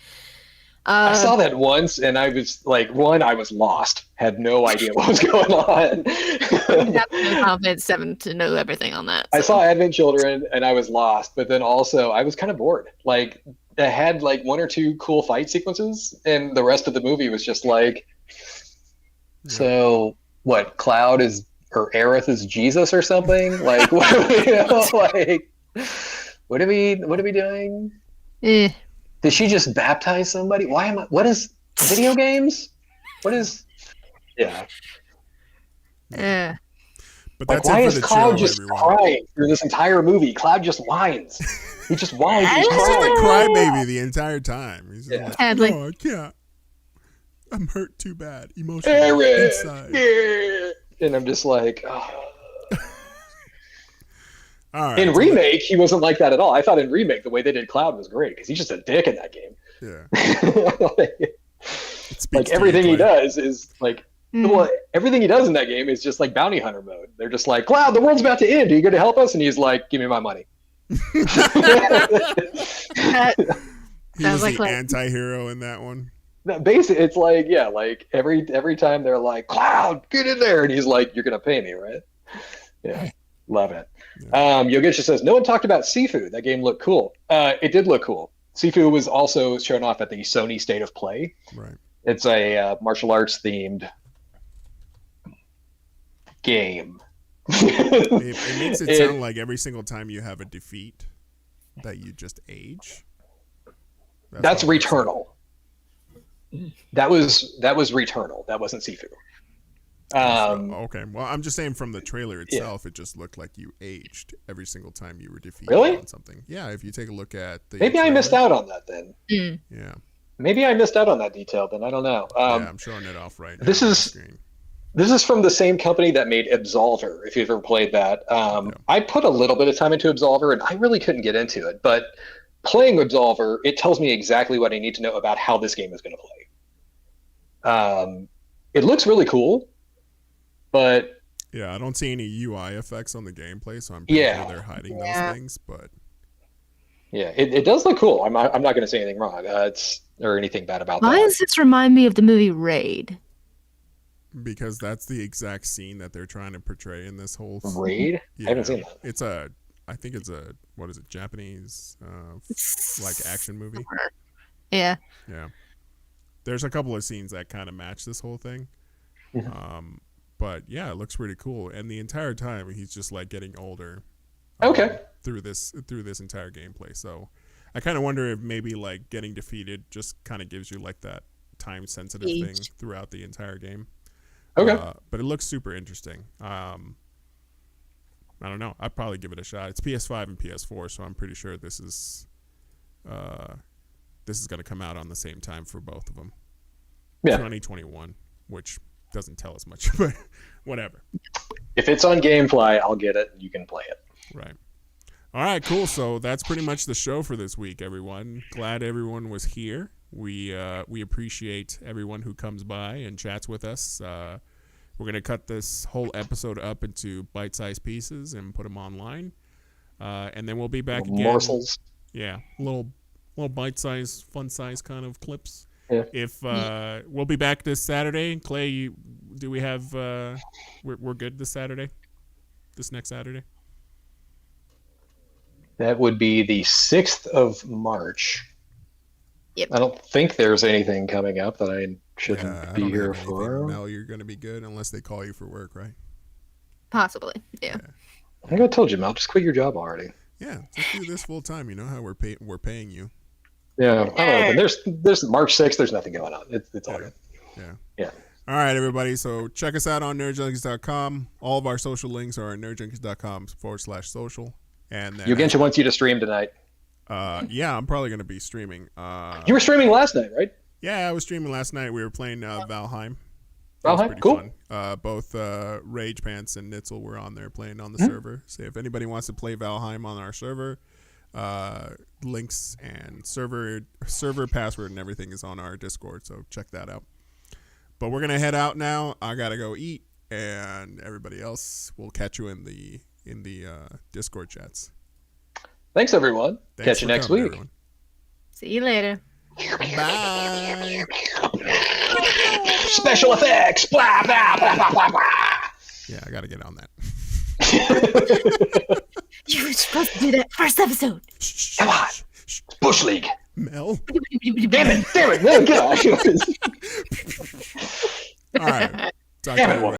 I saw that once, and I was like, I was lost. Had no idea what was going on. You have to know Final Fantasy 7 to know everything on that. So. I saw Advent Children, and I was lost. But then also, I was kind of bored. Like, it had like one or two cool fight sequences, and the rest of the movie was just like, so what? Cloud is, or Aerith is Jesus or something? Like, like, what are we doing? Did she just baptize somebody? What is video games? What is, But like, that's why it for is the Cloud chill, just everyone. crying through this entire movie? Cloud just whines. He just whines. He's He's just a crying. crybaby the entire time. He's just like, I can't. I'm hurt too bad emotionally inside. And I'm just like, oh. All right, in Remake, he wasn't like that at all. I thought in Remake, the way they did Cloud was great, because he's just a dick in that game. Yeah. Like everything he does is like, well, everything he does in that game is just like bounty hunter mode. They're just like, Cloud, the world's about to end. Are you going to help us? And he's like, give me my money. He was like the anti-hero in that one. Basically, it's like, like every time they're like, Cloud, get in there, and he's like, you're going to pay me, right? Yeah, love it. Yeah. Yogesh says, no one talked about Sifu. That game looked cool. It did look cool. Sifu was also shown off at the Sony State of Play. Right. It's a martial arts themed game. It makes it sound like every single time you have a defeat that you just age. That's Returnal. That was Returnal. That wasn't Sifu. Okay. Well, I'm just saying from the trailer itself, it just looked like you aged every single time you were defeated on something. Yeah, if you take a look at the Maybe trailer, I missed out on that then. Yeah. Maybe I missed out on that detail then. I don't know. Yeah, I'm showing it off right now. This is This is from the same company that made Absolver, if you've ever played that. I put a little bit of time into Absolver, and I really couldn't get into it. But playing Absolver, it tells me exactly what I need to know about how this game is going to play. It looks really cool, but... Yeah, I don't see any UI effects on the gameplay, so I'm pretty sure they're hiding those things. But yeah, it does look cool. I'm not going to say anything wrong or anything bad about that. Why does this remind me of the movie Raid? Because that's the exact scene that they're trying to portray in this whole Raid? Yeah, I haven't seen that. I think it's a what is it, Japanese like action movie. Yeah. Yeah. There's a couple of scenes that kind of match this whole thing. But yeah, it looks pretty cool. And the entire time he's just like getting older. Through this entire gameplay. So I kind of wonder if maybe like getting defeated just kind of gives you like that time sensitive thing throughout the entire game. But it looks super interesting. I don't know. I'd probably give it a shot. It's PS5 and PS4, so I'm pretty sure this is going to come out on the same time for both of them. Yeah. 2021, which doesn't tell us much, but whatever. If it's on GameFly, I'll get it and you can play it. Right. All right, cool. So that's pretty much the show for this week, everyone. Glad everyone was here. We appreciate everyone who comes by and chats with us. We're going to cut this whole episode up into bite-sized pieces and put them online. And then we'll be back again. Morsels. Yeah, little bite-sized, fun-sized kind of clips. Yeah. If we'll be back this Saturday. Clay, do we have we're good this Saturday? This next Saturday? That would be the 6th of March. Yep. I don't think there's anything coming up that I shouldn't be here for. No, you're going to be good unless they call you for work, right? Possibly, yeah. I think I told you, Mel, just quit your job already. Yeah, just do this full time. You know how we're paying you. Yeah, I don't know. There's March 6th. There's nothing going on. It's all good. Yeah. All right, everybody. So check us out on nerdjunkies.com. All of our social links are at nerdjunkies.com/social. And then Yugencha wants you to stream tonight. Yeah, I'm probably going to be streaming. You were streaming last night, right? Yeah, I was streaming last night. We were playing Valheim. Valheim, cool. Fun. Both Rage Pants and Nitzel were on there playing on the server. So if anybody wants to play Valheim on our server, links and server password and everything is on our Discord. So check that out. But we're gonna head out now. I gotta go eat, and everybody else will catch you in the Discord chats. Thanks, everyone. Catch you next week. Everyone. See you later. Bye. Special effects. Blah, blah, blah, blah, blah, blah. Yeah, I got to get on that. You were supposed to do that first episode. Come on. It's Bush League. Mel. Damn it. Oh, gosh. All right. Damn it, woman.